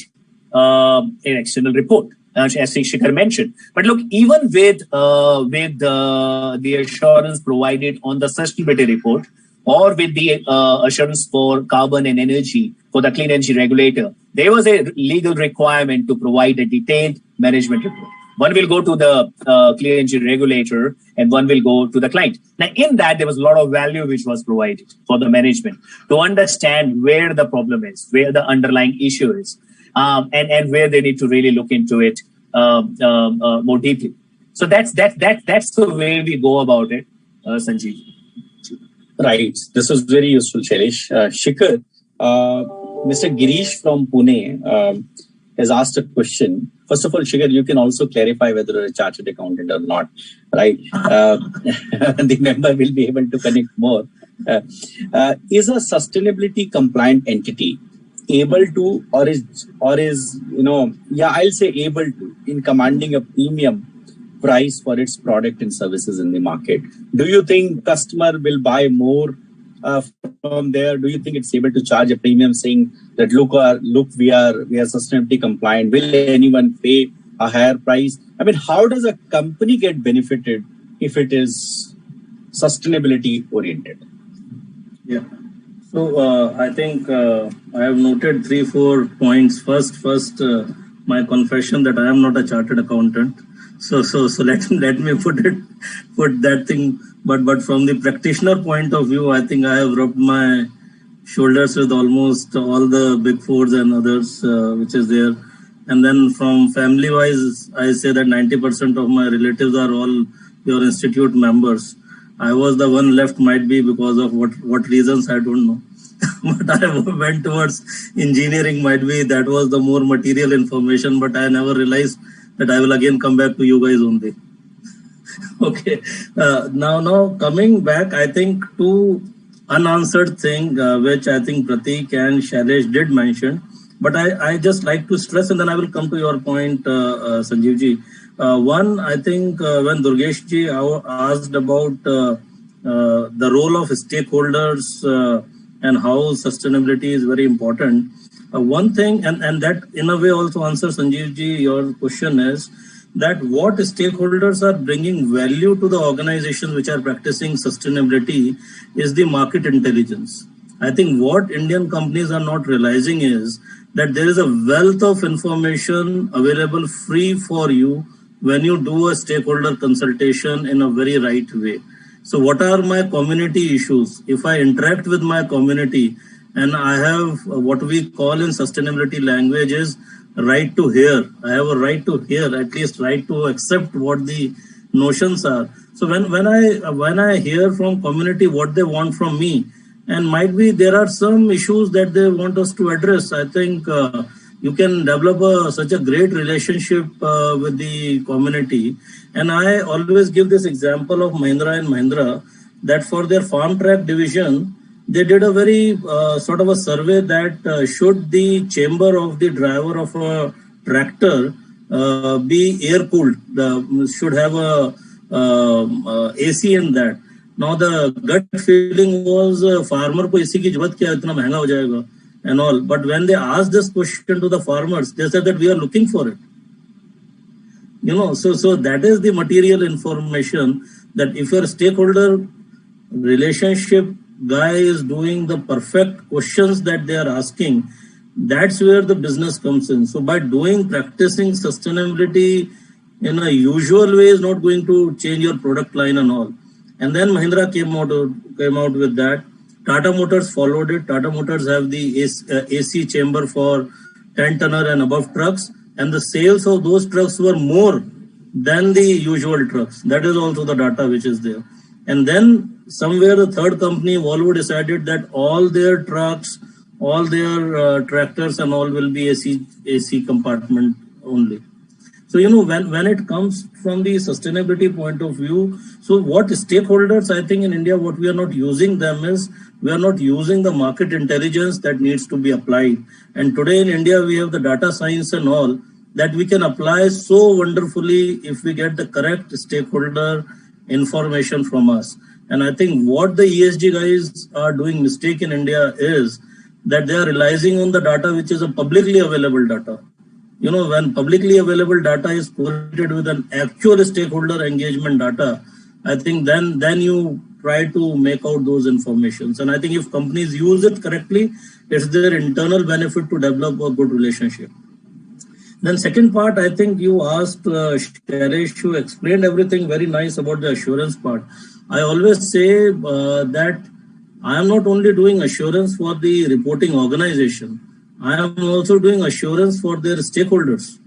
an external report. as Shikhar mentioned. But look, even with the assurance provided on the sustainability report, or with the assurance for carbon and energy for the clean energy regulator, there was a legal requirement to provide a detailed management report. One will go to the clean energy regulator and one will go to the client. Now, in that, there was a lot of value which was provided for the management to understand where the problem is, where the underlying issue is, and where they need to really look into it more deeply. So that's the way we go about it, Sanjeev. Right. This was very useful, Shailesh. Shikhar, Mr. Girish from Pune has asked a question. First of all, Shikhar, you can also clarify whether you're a chartered accountant or not, right? The member will be able to connect more. Is a sustainability compliant entity able to, or is I'll say able to, in commanding a premium price for its product and services in the market? Do you think customer will buy more from there? Do you think it's able to charge a premium, saying that look, we are sustainability compliant? Will anyone pay a higher price? I mean, how does a company get benefited if it is sustainability oriented? Yeah. So I think I have noted 3-4 points. First, my confession that I am not a chartered accountant. So let me put that thing. But from the practitioner point of view, I think I have rubbed my shoulders with almost all the big fours and others, which is there. And then from family wise, I say that 90% of my relatives are all your institute members. I was the one left, might be because of what reasons, I don't know. But I went towards engineering, might be that was the more material information, but I never realized that I will again come back to you guys only. Okay. Now coming back, I think two unanswered thing, which I think Prateek and Shailesh did mention, but I just like to stress, and then I will come to your point, Sanjeev ji. One, I think when Durgesh ji asked about the role of stakeholders and how sustainability is very important, one thing, and that in a way also answers Sanjeev ji, your question is that what stakeholders are bringing value to the organizations which are practicing sustainability is the market intelligence. I think what Indian companies are not realizing is that there is a wealth of information available free for you when you do a stakeholder consultation in a very right way. So what are my community issues? If I interact with my community and I have what we call in sustainability language is right to hear. I have a right to hear, at least right to accept what the notions are. So when I hear from community what they want from me, and might be there are some issues that they want us to address, I think you can develop such a great relationship with the community. And I always give this example of Mahindra and Mahindra, that for their farm track division, they did a very sort of a survey that should the chamber of the driver of a tractor be air cooled, should have a AC in that. Now the gut feeling was farmer ko AC ki zarurat kya, itna महंगा हो जाएगा and all. But when they asked this question to the farmers, they said that we are looking for it. So that is the material information, that if your stakeholder relationship guy is doing the perfect questions that they are asking, that's where the business comes in. So by practicing sustainability in a usual way is not going to change your product line and all. And then Mahindra came out with that. Tata Motors followed it. Tata Motors have the AC chamber for 10-tonner and above trucks, and the sales of those trucks were more than the usual trucks. That is also the data which is there. And then somewhere the third company, Volvo, decided that all their trucks, all their tractors and all will be AC compartment only. So, when it comes from the sustainability point of view, so what stakeholders, I think in India, what we are not using them is, we are not using the market intelligence that needs to be applied. And today in India, we have the data science and all that we can apply so wonderfully if we get the correct stakeholder information from us. And I think what the ESG guys are doing mistake in India is that they are relying on the data which is a publicly available data. when publicly available data is correlated with an actual stakeholder engagement data, I think then you try to make out those informations. And I think if companies use it correctly, it's their internal benefit to develop a good relationship. Then second part, I think you asked Shailesh, who explained everything very nice about the assurance part. I always say that I am not only doing assurance for the reporting organization, I am also doing assurance for their stakeholders.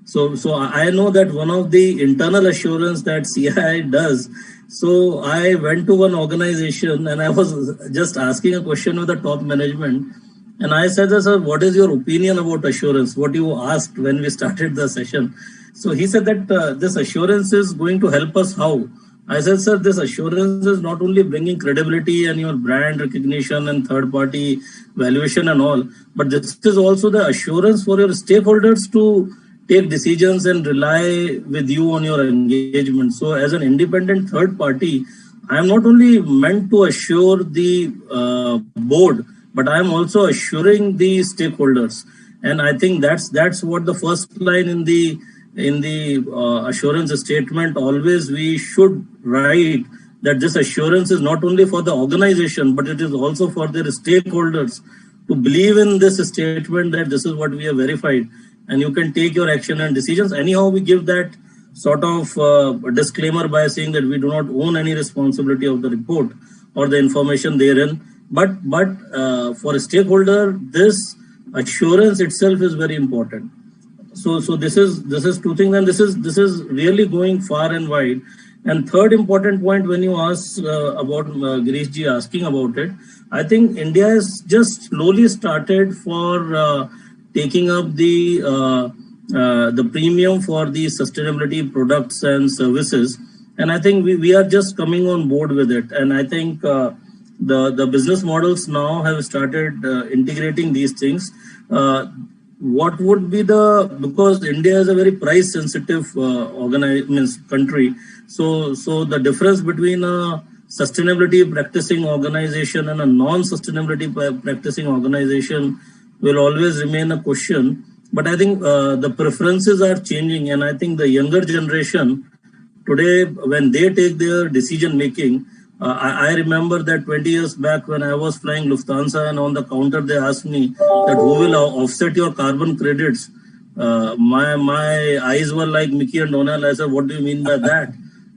So I know that one of the internal assurance that CII does. So I went to one organization and I was just asking a question with the top management. And I said, sir, what is your opinion about assurance? What you asked when we started the session. So he said that this assurance is going to help us how? I said, sir, this assurance is not only bringing credibility and your brand recognition and third-party valuation and all, but this is also the assurance for your stakeholders to take decisions and rely with you on your engagement. So as an independent third party, I am not only meant to assure the board, but I am also assuring the stakeholders. And I think that's what the first line in the assurance statement, always we should write that this assurance is not only for the organization, but it is also for their stakeholders to believe in this statement that this is what we have verified and you can take your action and decisions. Anyhow, we give that sort of disclaimer by saying that we do not own any responsibility of the report or the information therein. But for a stakeholder, this assurance itself is very important. So this is two things, and this is really going far and wide. And third important point, when you ask about Girish ji asking about it, I think India has just slowly started for taking up the premium for the sustainability products and services, and I think we are just coming on board with it. And I think the business models now have started integrating these things. What would be because India is a very price sensitive country. So the difference between a sustainability practicing organization and a non-sustainability practicing organization will always remain a question. But I think the preferences are changing, and I think the younger generation today, when they take their decision making, I remember that 20 years back when I was flying Lufthansa, and on the counter they asked me that who will offset your carbon credits. My eyes were like Mickey and Donald. I said, what do you mean by that?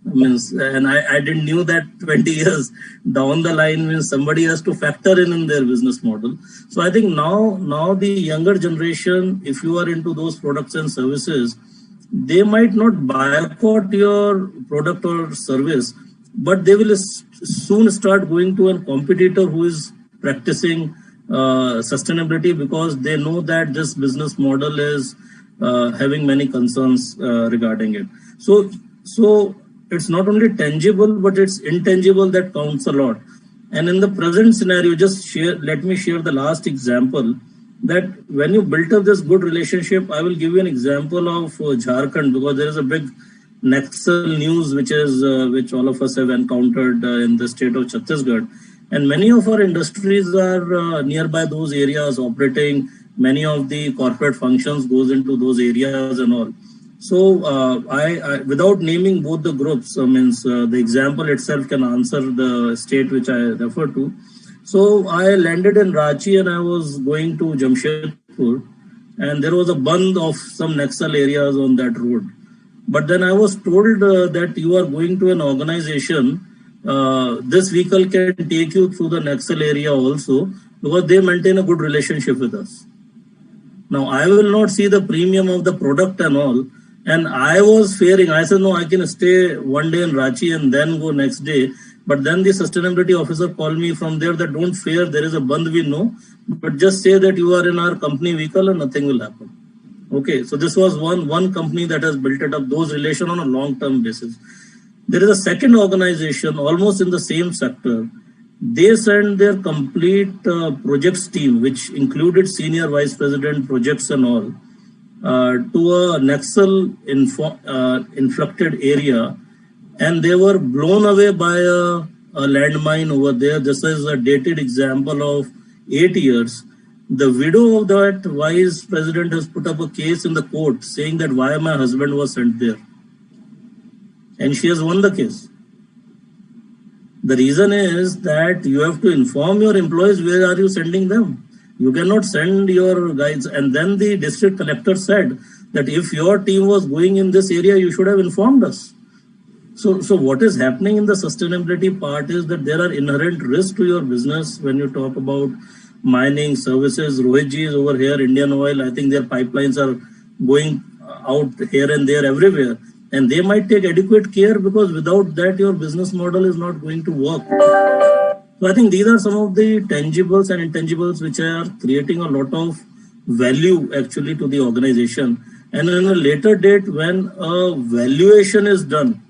And I didn't knew that 20 years down the line means somebody has to factor in their business model. So I think now the younger generation, if you are into those products and services, they might not boycott your product or service, but they will soon start going to a competitor who is practicing sustainability, because they know that this business model is having many concerns regarding it. So it's not only tangible, but it's intangible that counts a lot. And in the present scenario, let me share the last example, that when you built up this good relationship, I will give you an example of Jharkhand, because there is a big Naxal news which all of us have encountered in the state of Chhattisgarh, and many of our industries are nearby those areas operating. Many of the corporate functions goes into those areas and all. So I without naming both the groups, the example itself can answer the state which I refer to. So I landed in Ranchi and I was going to Jamshedpur, and there was a band of some Naxal areas on that road. But then I was told that you are going to an organization, this vehicle can take you through the Naxal area also, because they maintain a good relationship with us. Now, I will not see the premium of the product and all. And I was fearing, I said, no, I can stay one day in Ranchi and then go next day. But then the sustainability officer called me from there that don't fear, there is a band we know, but just say that you are in our company vehicle and nothing will happen. Okay, so this was one company that has built it up, those relations on a long-term basis. There is a second organization almost in the same sector. They sent their complete projects team, which included senior vice president, projects and all, to a Naxal inflicted area, and they were blown away by a landmine over there. This is a dated example of 8 years. The widow of that vice president has put up a case in the court saying that why my husband was sent there. And she has won the case. The reason is that you have to inform your employees where are you sending them. You cannot send your guys. And then the district collector said that if your team was going in this area, you should have informed us. So what is happening in the sustainability part is that there are inherent risks to your business when you talk about mining services. Rohit ji is over here, Indian Oil. I think their pipelines are going out here and there everywhere. And they might take adequate care because without that, your business model is not going to work. So I think these are some of the tangibles and intangibles which are creating a lot of value actually to the organization. And in a later date, when a valuation is done,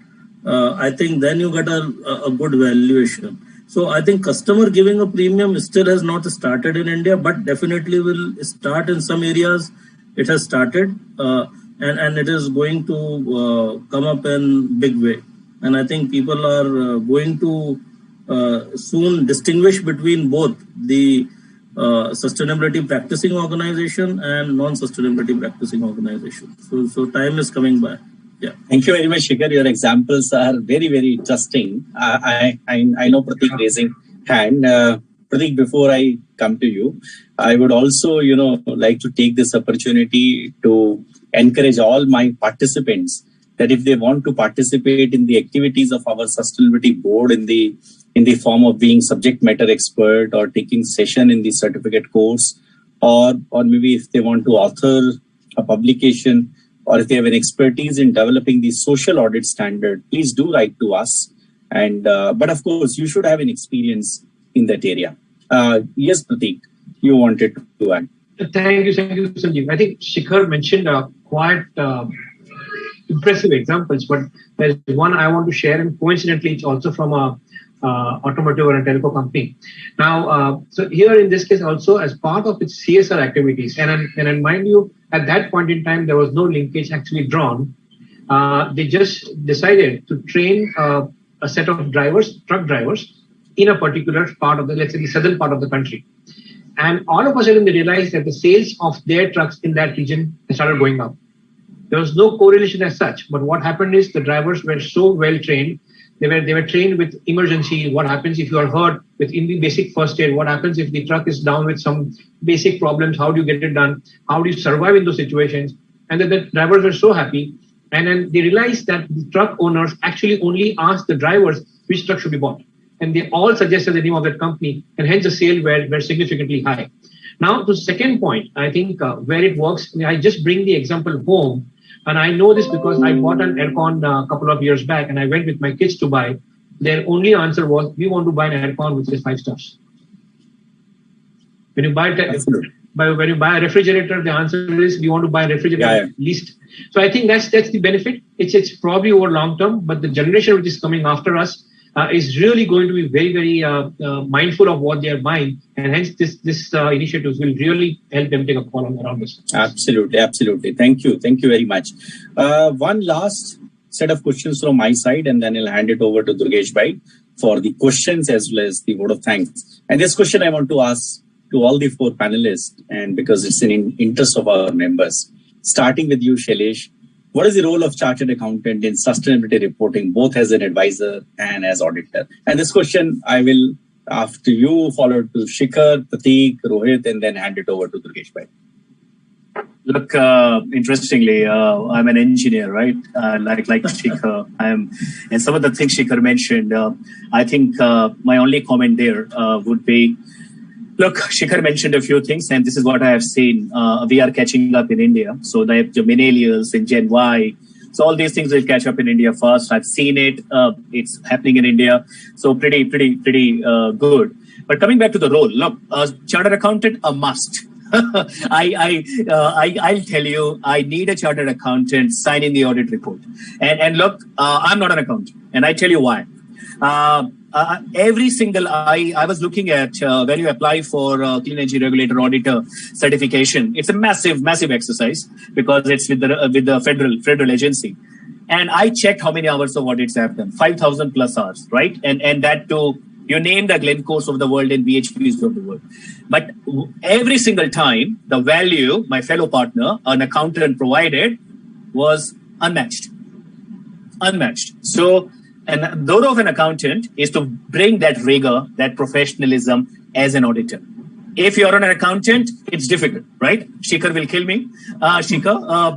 I think then you get a good valuation. So I think customer giving a premium still has not started in India, but definitely will start in some areas. It has started and it is going to come up in big way. And I think people are going to soon distinguish between both the sustainability practicing organization and non-sustainability practicing organization. So time is coming by. Yeah. Thank you very much, Shikhar. Your examples are very, very interesting. I know Prateek raising hand. Prateek, before I come to you, I would also, like to take this opportunity to encourage all my participants that if they want to participate in the activities of our sustainability board in the form of being subject matter expert or taking session in the certificate course, or maybe if they want to author a publication, or if they have an expertise in developing the social audit standard, please do write to us. And but of course, you should have an experience in that area. Yes, Prateek, you wanted to add. Thank you, Sanjeev. I think Shikhar mentioned quite impressive examples, but there's one I want to share, and coincidentally, it's also from a automotive or a telco company. Now, so here in this case also as part of its CSR activities, and mind you, at that point in time, there was no linkage actually drawn. They just decided to train a set of drivers, truck drivers, in a particular part of the, let's say the southern part of the country. And all of a sudden they realized that the sales of their trucks in that region started going up. There was no correlation as such, but what happened is the drivers were so well trained. They were trained with emergency. What happens if you are hurt with in the basic first aid? What happens if the truck is down with some basic problems? How do you get it done? How do you survive in those situations? And then the drivers were so happy. And then they realized that the truck owners actually only asked the drivers which truck should be bought. And they all suggested the name of that company, and hence the sale were significantly high. Now, to the second point, I think where it works, I just bring the example home. And I know this because I bought an aircon a couple of years back, and I went with my kids to buy. Their only answer was, we want to buy an aircon which is 5 stars. When you buy a refrigerator, the answer is we want to buy a refrigerator least. So I think that's the benefit. It's probably over long term, but the generation which is coming after us is really going to be very, very mindful of what they are buying, and hence this initiatives will really help them take a call around this. Absolutely. Thank you very much. One last set of questions from my side, and then I'll hand it over to Durgesh Bhai for the questions as well as the vote of thanks. And this question I want to ask to all the 4 panelists, and because it's in interest of our members, starting with you, Shailesh. What is the role of chartered accountant in sustainability reporting, both as an advisor and as auditor? And this question I will, after you, follow to Shikhar, Prateek, Rohit, and then hand it over to Durgesh Bhai. Look, interestingly, I'm an engineer, right? Like Shikhar, and some of the things Shikhar mentioned, I think my only comment there would be, look, Shikhar mentioned a few things, and this is what I have seen. We are catching up in India. So the millennials and Gen Y. So all these things will catch up in India first. I've seen it. It's happening in India. So pretty good. But coming back to the role, look, chartered accountant, a must. I'll tell you, I need a chartered accountant signing the audit report. And look, I'm not an accountant, and I tell you why. Every single I was looking at when you apply for Clean Energy Regulator Auditor certification. It's a massive exercise because it's with the federal agency. And I checked how many hours of audits I have done, 5,000 plus hours, right? And that too You name the Glencores of the world and BHPs of the world. But every single time, the value my fellow partner, an accountant, provided was unmatched. Unmatched. So, and the role of an accountant is to bring that rigor, that professionalism as an auditor. If you're an accountant, it's difficult, right? Shikhar will kill me, Shikhar,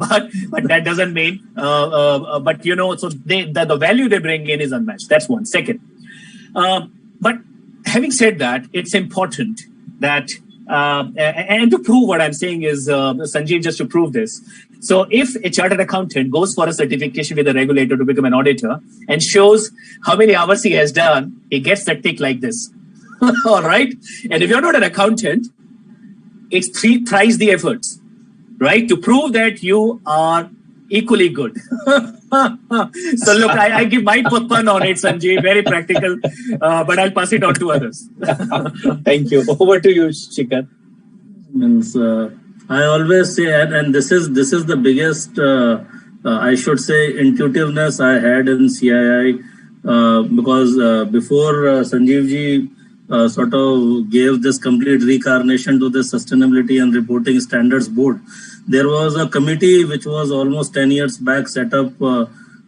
but that doesn't mean, but you know, so the value they bring in is unmatched. That's one. Second, but having said that, it's important that, and to prove what I'm saying is, Sanjeev, just to prove this. So if a chartered accountant goes for a certification with a regulator to become an auditor and shows how many hours he has done, he gets a tick like this. All right. And if you're not an accountant, it's thrice the efforts, right? To prove that you are equally good. So look, I give my pun on it, Sanjay, very practical, but I'll pass it on to others. Thank you. Over to you, Shikhar. Means, I always say, and this is the biggest, I should say, intuitiveness I had in CII, because before Sanjeev ji sort of gave this complete reincarnation to the Sustainability and Reporting Standards Board, there was a committee which was almost 10 years back set up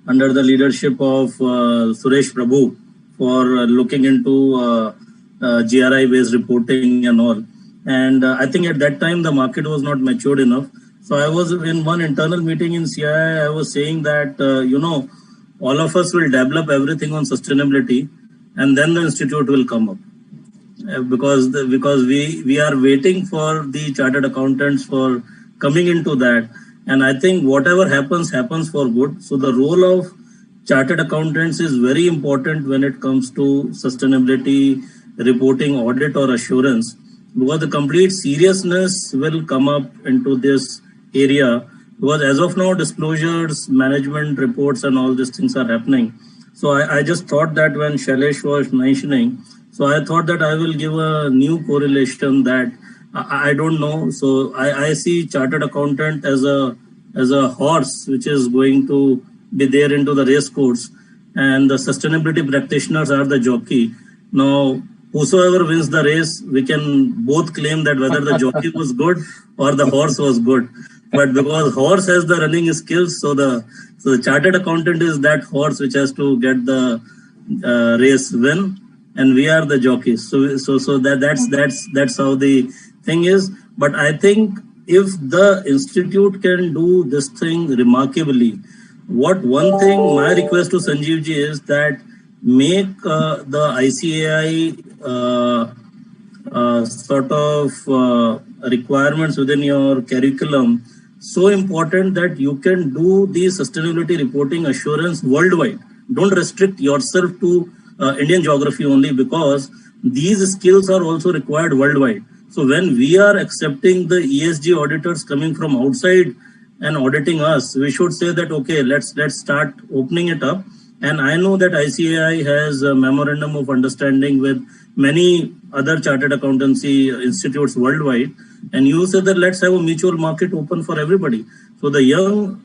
under the leadership of Suresh Prabhu for looking into GRI-based reporting and all. And I think at that time, the market was not matured enough. So I was in one internal meeting in CII, I was saying that, you know, all of us will develop everything on sustainability and then the institute will come up. Because we are waiting for the chartered accountants for coming into that, and I think whatever happens for good. So the role of chartered accountants is very important when it comes to sustainability reporting, audit or assurance, because the complete seriousness will come up into this area, because as of now disclosures, management reports and all these things are happening. So I just thought that when Shailesh was mentioning, so I thought that I will give a new correlation that I don't know. So I see chartered accountant as a horse which is going to be there into the race course, and the sustainability practitioners are the jockey. Now, whosoever wins the race, we can both claim that whether the jockey was good or the horse was good. But because horse has the running skills, so the chartered accountant is that horse which has to get the race win. And we are the jockeys. So that's how the thing is. But I think if the institute can do this thing remarkably, one thing my request to Sanjeev ji is that make the ICAI sort of requirements within your curriculum so important that you can do the sustainability reporting assurance worldwide. Don't restrict yourself to Indian geography only, because these skills are also required worldwide. So when we are accepting the ESG auditors coming from outside and auditing us, we should say that, okay, let's start opening it up. And I know that ICAI has a memorandum of understanding with many other chartered accountancy institutes worldwide. And you say that let's have a mutual market open for everybody. So the young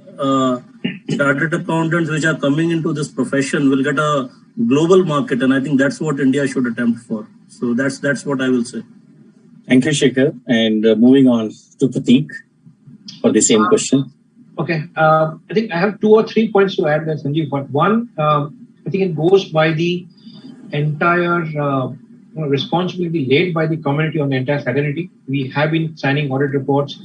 chartered accountants which are coming into this profession will get a global market, and I think that's what India should attempt for. So that's what I will say. Thank you, Shikhar. And moving on to Prateek for the same question. Okay, I think I have 2 or 3 points to add there, Sanjeev. But one, I think it goes by the entire responsibility laid by the community on the entire fraternity. We have been signing audit reports,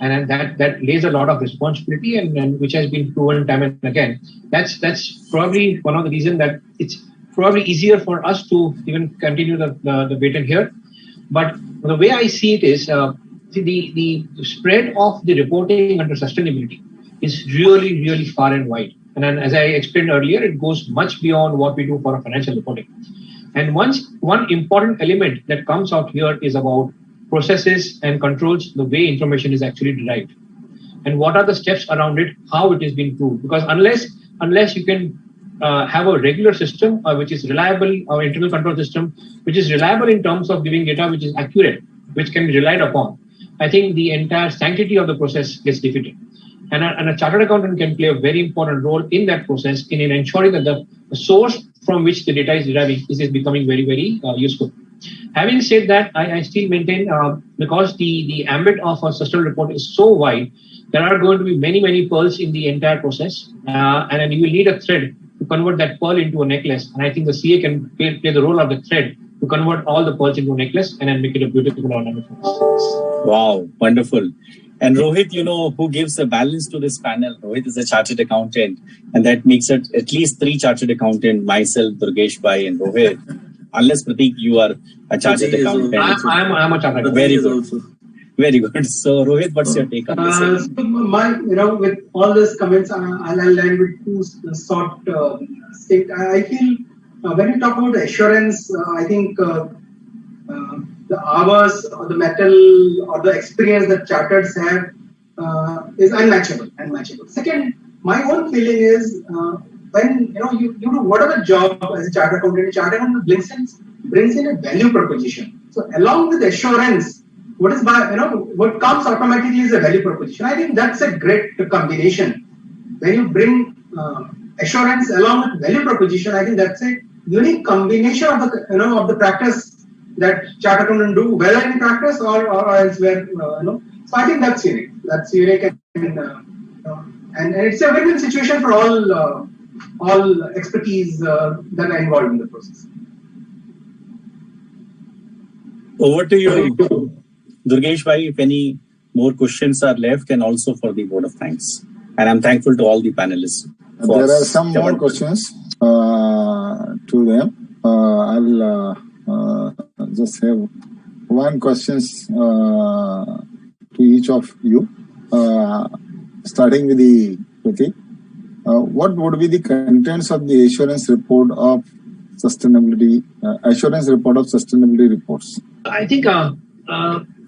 and that lays a lot of responsibility, and which has been proven time and again. That's probably one of the reasons that it's probably easier for us to even continue the baton here. But the way I see it is, the spread of the reporting under sustainability is really, really far and wide. And then, as I explained earlier, it goes much beyond what we do for financial reporting. And one important element that comes out here is about processes and controls, the way information is actually derived, and what are the steps around it, how it is being proved. Because unless you can have a regular system which is reliable, or internal control system which is reliable in terms of giving data which is accurate, which can be relied upon, I think the entire sanctity of the process gets defeated. And a chartered accountant can play a very important role in that process in ensuring that the source from which the data is deriving is becoming very, very useful. Having said that, I still maintain because the ambit of a sustainable report is so wide, there are going to be many, many pearls in the entire process, and then you will need a thread to convert that pearl into a necklace. And I think the CA can play the role of the thread to convert all the pearls into a necklace and then make it a beautiful ornament. Wow, wonderful. And Rohit, who gives a balance to this panel? Rohit is a chartered accountant, and that makes it at least 3 chartered accountant, myself, Durgesh Bhai, and Rohit. Unless Prateek, you are a chartered accountant. I'm a chartered accountant. Very good. Very good. So Rohit, what's your take on this? With all these comments, I'll land with 2 short state. I feel when you talk about assurance, I think the hours or the metal or the experience that charters have is unmatchable. Second, my own feeling is when you do whatever job as a chartered accountant brings in a value proposition. So along with assurance, what comes automatically is a value proposition. I think that's a great combination. When you bring assurance along with value proposition, I think that's a unique combination of the practice that chartered accountants do, whether in practice or elsewhere. So I think that's unique. That's unique, and it's a win-win situation for all expertise that are involved in the process. Over to you, Durgesh Bhai, if any more questions are left, and also for the vote of thanks. And I'm thankful to all the panelists. There are some more questions to them. I'll just have one question to each of you, starting with the Prateek. What would be the contents of the assurance report of sustainability reports? I think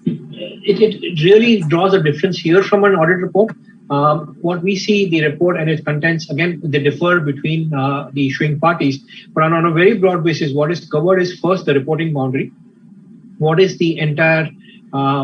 it really draws a difference here from an audit report. What we see, the report and its contents, again, they differ between the issuing parties. But on a very broad basis, what is covered is first the reporting boundary. What is the entire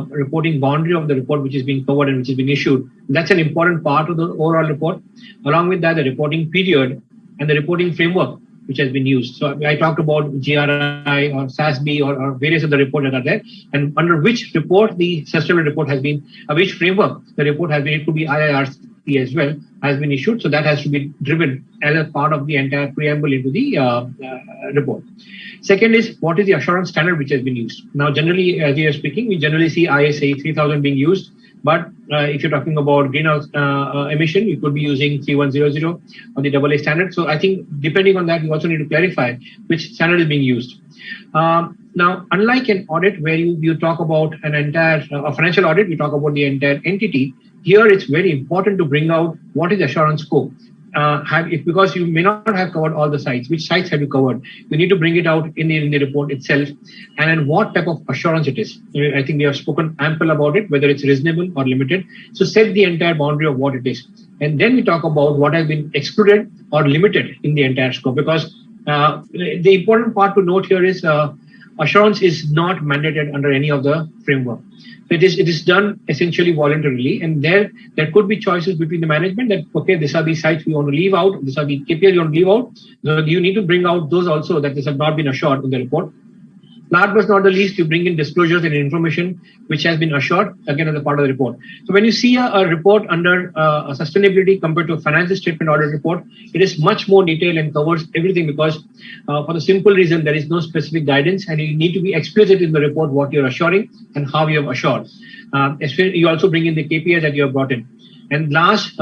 reporting boundary of the report which is being covered and which is being issued? That's an important part of the overall report. Along with that, the reporting period and the reporting framework which has been used. So I talked about GRI or SASB or various other reports that are there, and under which report the sustainability report has been, which framework the report has been, it could be IIRC as well, has been issued. So that has to be driven as a part of the entire preamble into the report. Second is, what is the assurance standard which has been used? Now, generally, as you are speaking, we generally see ISA 3000 being used. But if you're talking about greenhouse emission, you could be using 3100 on the AA standard. So I think depending on that, you also need to clarify which standard is being used. Now, unlike an audit where you talk about an entire financial audit, you talk about the entire entity. Here, it's very important to bring out what is the assurance scope. Because you may not have covered all the sites. Which sites have you covered? You need to bring it out in the report itself, and then what type of assurance it is. I think we have spoken ample about it, whether it's reasonable or limited. So set the entire boundary of what it is, and then we talk about what has been excluded or limited in the entire scope. Because the important part to note here is assurance is not mandated under any of the framework. It is done essentially voluntarily, and there could be choices between the management that, okay, these are the sites we want to leave out, these are the KPIs you want to leave out. So you need to bring out those also that this have not been assured in the report. Last but not the least, you bring in disclosures and information which has been assured, again, as a part of the report. So when you see a report under a sustainability compared to a financial statement audit report, it is much more detailed and covers everything, because for the simple reason there is no specific guidance, and you need to be explicit in the report what you're assuring and how you have assured. You also bring in the KPIs that you have brought in. And last,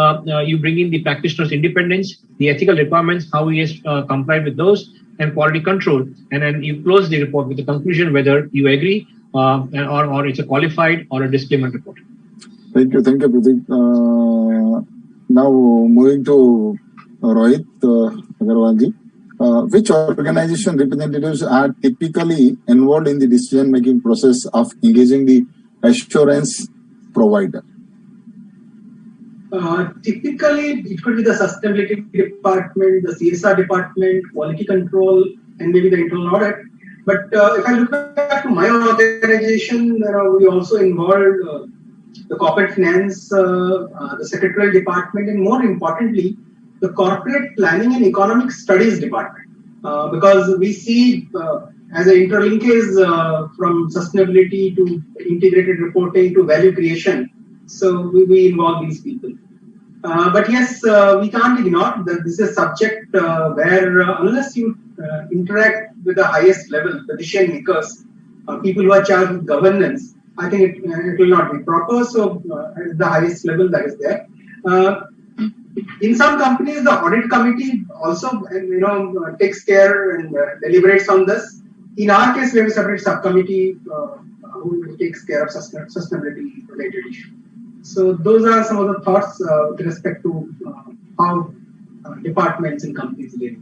you bring in the practitioner's independence, the ethical requirements, how he has complied with those, and quality control. And then you close the report with the conclusion whether you agree or it's a qualified or a disclaimer report. Thank you, Prateek. Now moving to Rohit Agarwalji. Which organization representatives are typically involved in the decision-making process of engaging the assurance provider? Typically, it could be the sustainability department, the CSR department, quality control, and maybe the internal audit. But if I look back to my organization, we also involved the corporate finance, the secretarial department, and more importantly, the corporate planning and economic studies department. Because we see as an interlinkage from sustainability to integrated reporting to value creation. So we involve these people. But yes, we can't ignore that this is a subject where unless you interact with the highest level, the decision makers, people who are charged with governance, I think it will not be proper. So at the highest level that is there. In some companies, the audit committee also takes care and deliberates on this. In our case, we have a separate subcommittee who takes care of sustainability related issues. So those are some of the thoughts with respect to how departments and companies live.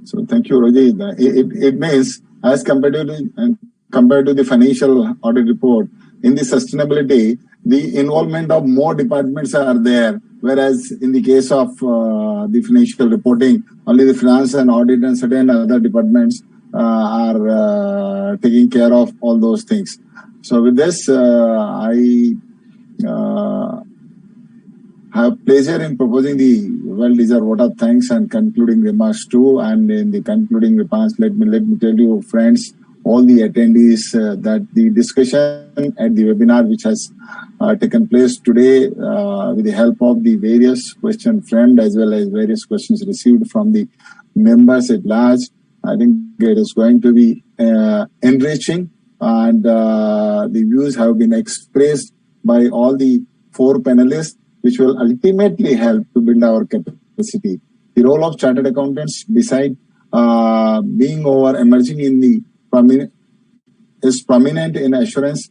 So thank you, Roji. It means as compared to the financial audit report, in the sustainability, the involvement of more departments are there. Whereas in the case of the financial reporting, only the finance and audit and certain other departments are taking care of all those things. So with this, I have pleasure in proposing the well-deserved vote of thanks and concluding remarks too. And in the concluding remarks, let me tell you, friends, all the attendees, that the discussion at the webinar which has taken place today with the help of the various questions framed as well as various questions received from the members at large, I think it is going to be enriching, and the views have been expressed by all the four panelists, which will ultimately help to build our capacity. The role of chartered accountants, beside being emerging in the is prominent in assurance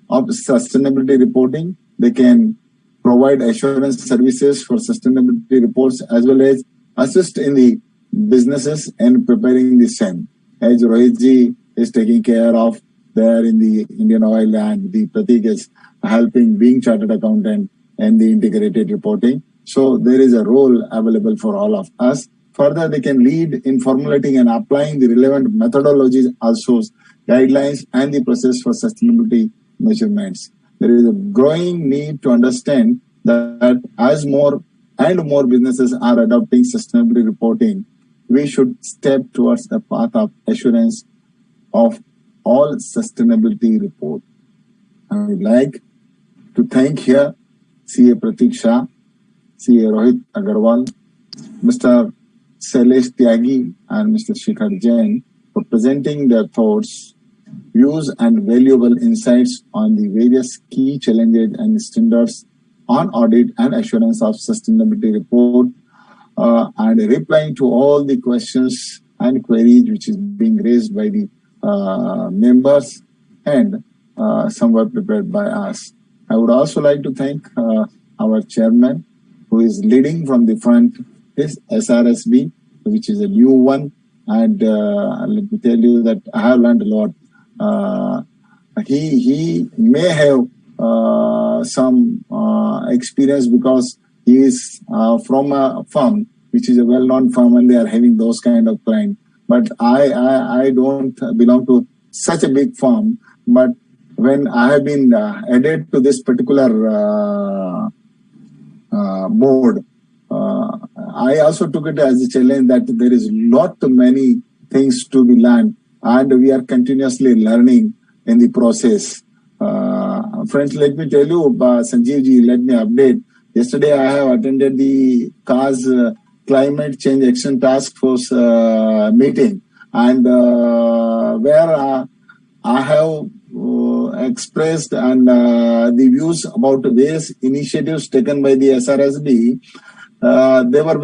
of sustainability reporting. They can provide assurance services for sustainability reports as well as assist in the businesses and preparing the same. As Rohitji is taking care of there in the Indian Oil, and the Pratik is helping being chartered accountant and the integrated reporting. So there is a role available for all of us. Further, they can lead in formulating and applying the relevant methodologies, also guidelines and the process for sustainability measurements. There is a growing need to understand that as more and more businesses are adopting sustainability reporting, we should step towards a path of assurance of all sustainability report. I would like to thank here CA Pratik Shah, CA Rohit Agarwal, Mr. Shailesh Tyagi and Mr. Shikhar Jain for presenting their thoughts, views and valuable insights on the various key challenges and standards on audit and assurance of sustainability report, and replying to all the questions and queries which is being raised by the members, and some were prepared by us. I would also like to thank our chairman, who is leading from the front, is SRSB, which is a new one. And let me tell you that I have learned a lot. He may have some experience because he is from a firm which is a well-known firm, and they are having those kind of clients. But I don't belong to such a big firm. But when I have been added to this particular board, I also took it as a challenge that there is lot many things to be learned, and we are continuously learning in the process. Friends, let me tell you, Sanjeev ji, let me update. Yesterday, I have attended the CAS Climate Change Action Task Force meeting, and where I have expressed and the views about various initiatives taken by the SRSB. They were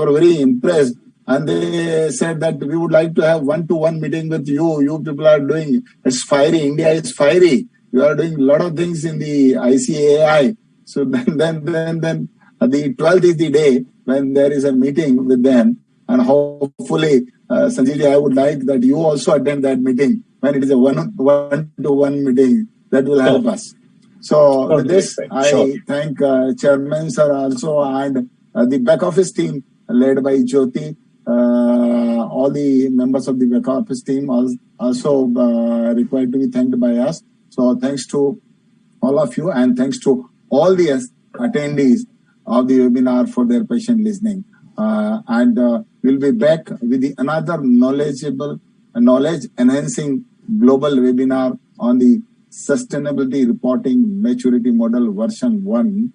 very impressed, and they said that we would like to have one-to-one meeting with you. You people are doing, it's fiery. India is fiery. You are doing a lot of things in the ICAI. So then the 12th is the day when there is a meeting with them, and hopefully, Sanjeev, I would like that you also attend that meeting when it is a one-to-one meeting. That will help us. So with this, I thank Chairman sir also, and the back office team led by Jyoti. All the members of the back office team also required to be thanked by us. So thanks to all of you, and thanks to all the attendees of the webinar for their patient listening. We'll be back with another knowledge-enhancing global webinar on the Sustainability Reporting Maturity Model version 1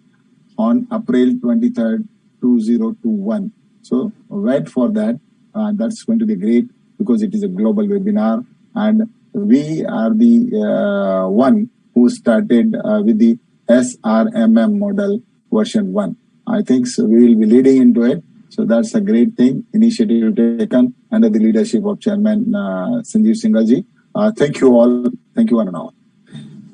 on April 23rd, 2021. So wait for that. That's going to be great because it is a global webinar, and we are the one who started with the SRMM model version 1. I think so we will be leading into it. So that's a great thing, initiative taken under the leadership of Chairman Sanjeev Singhji. Thank you all. Thank you one and all.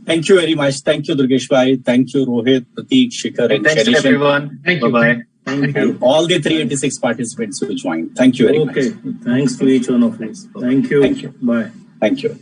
Thank you very much. Thank you, Durgesh Bhai. Thank you, Rohit, Prateek, Shikhar, and thanks to everyone. Thank you. Bye-bye. Thank you. And all the 386 participants who joined. Thank you very much. Okay. Thanks to each one of us. Thank you. Thank you. Bye. Thank you.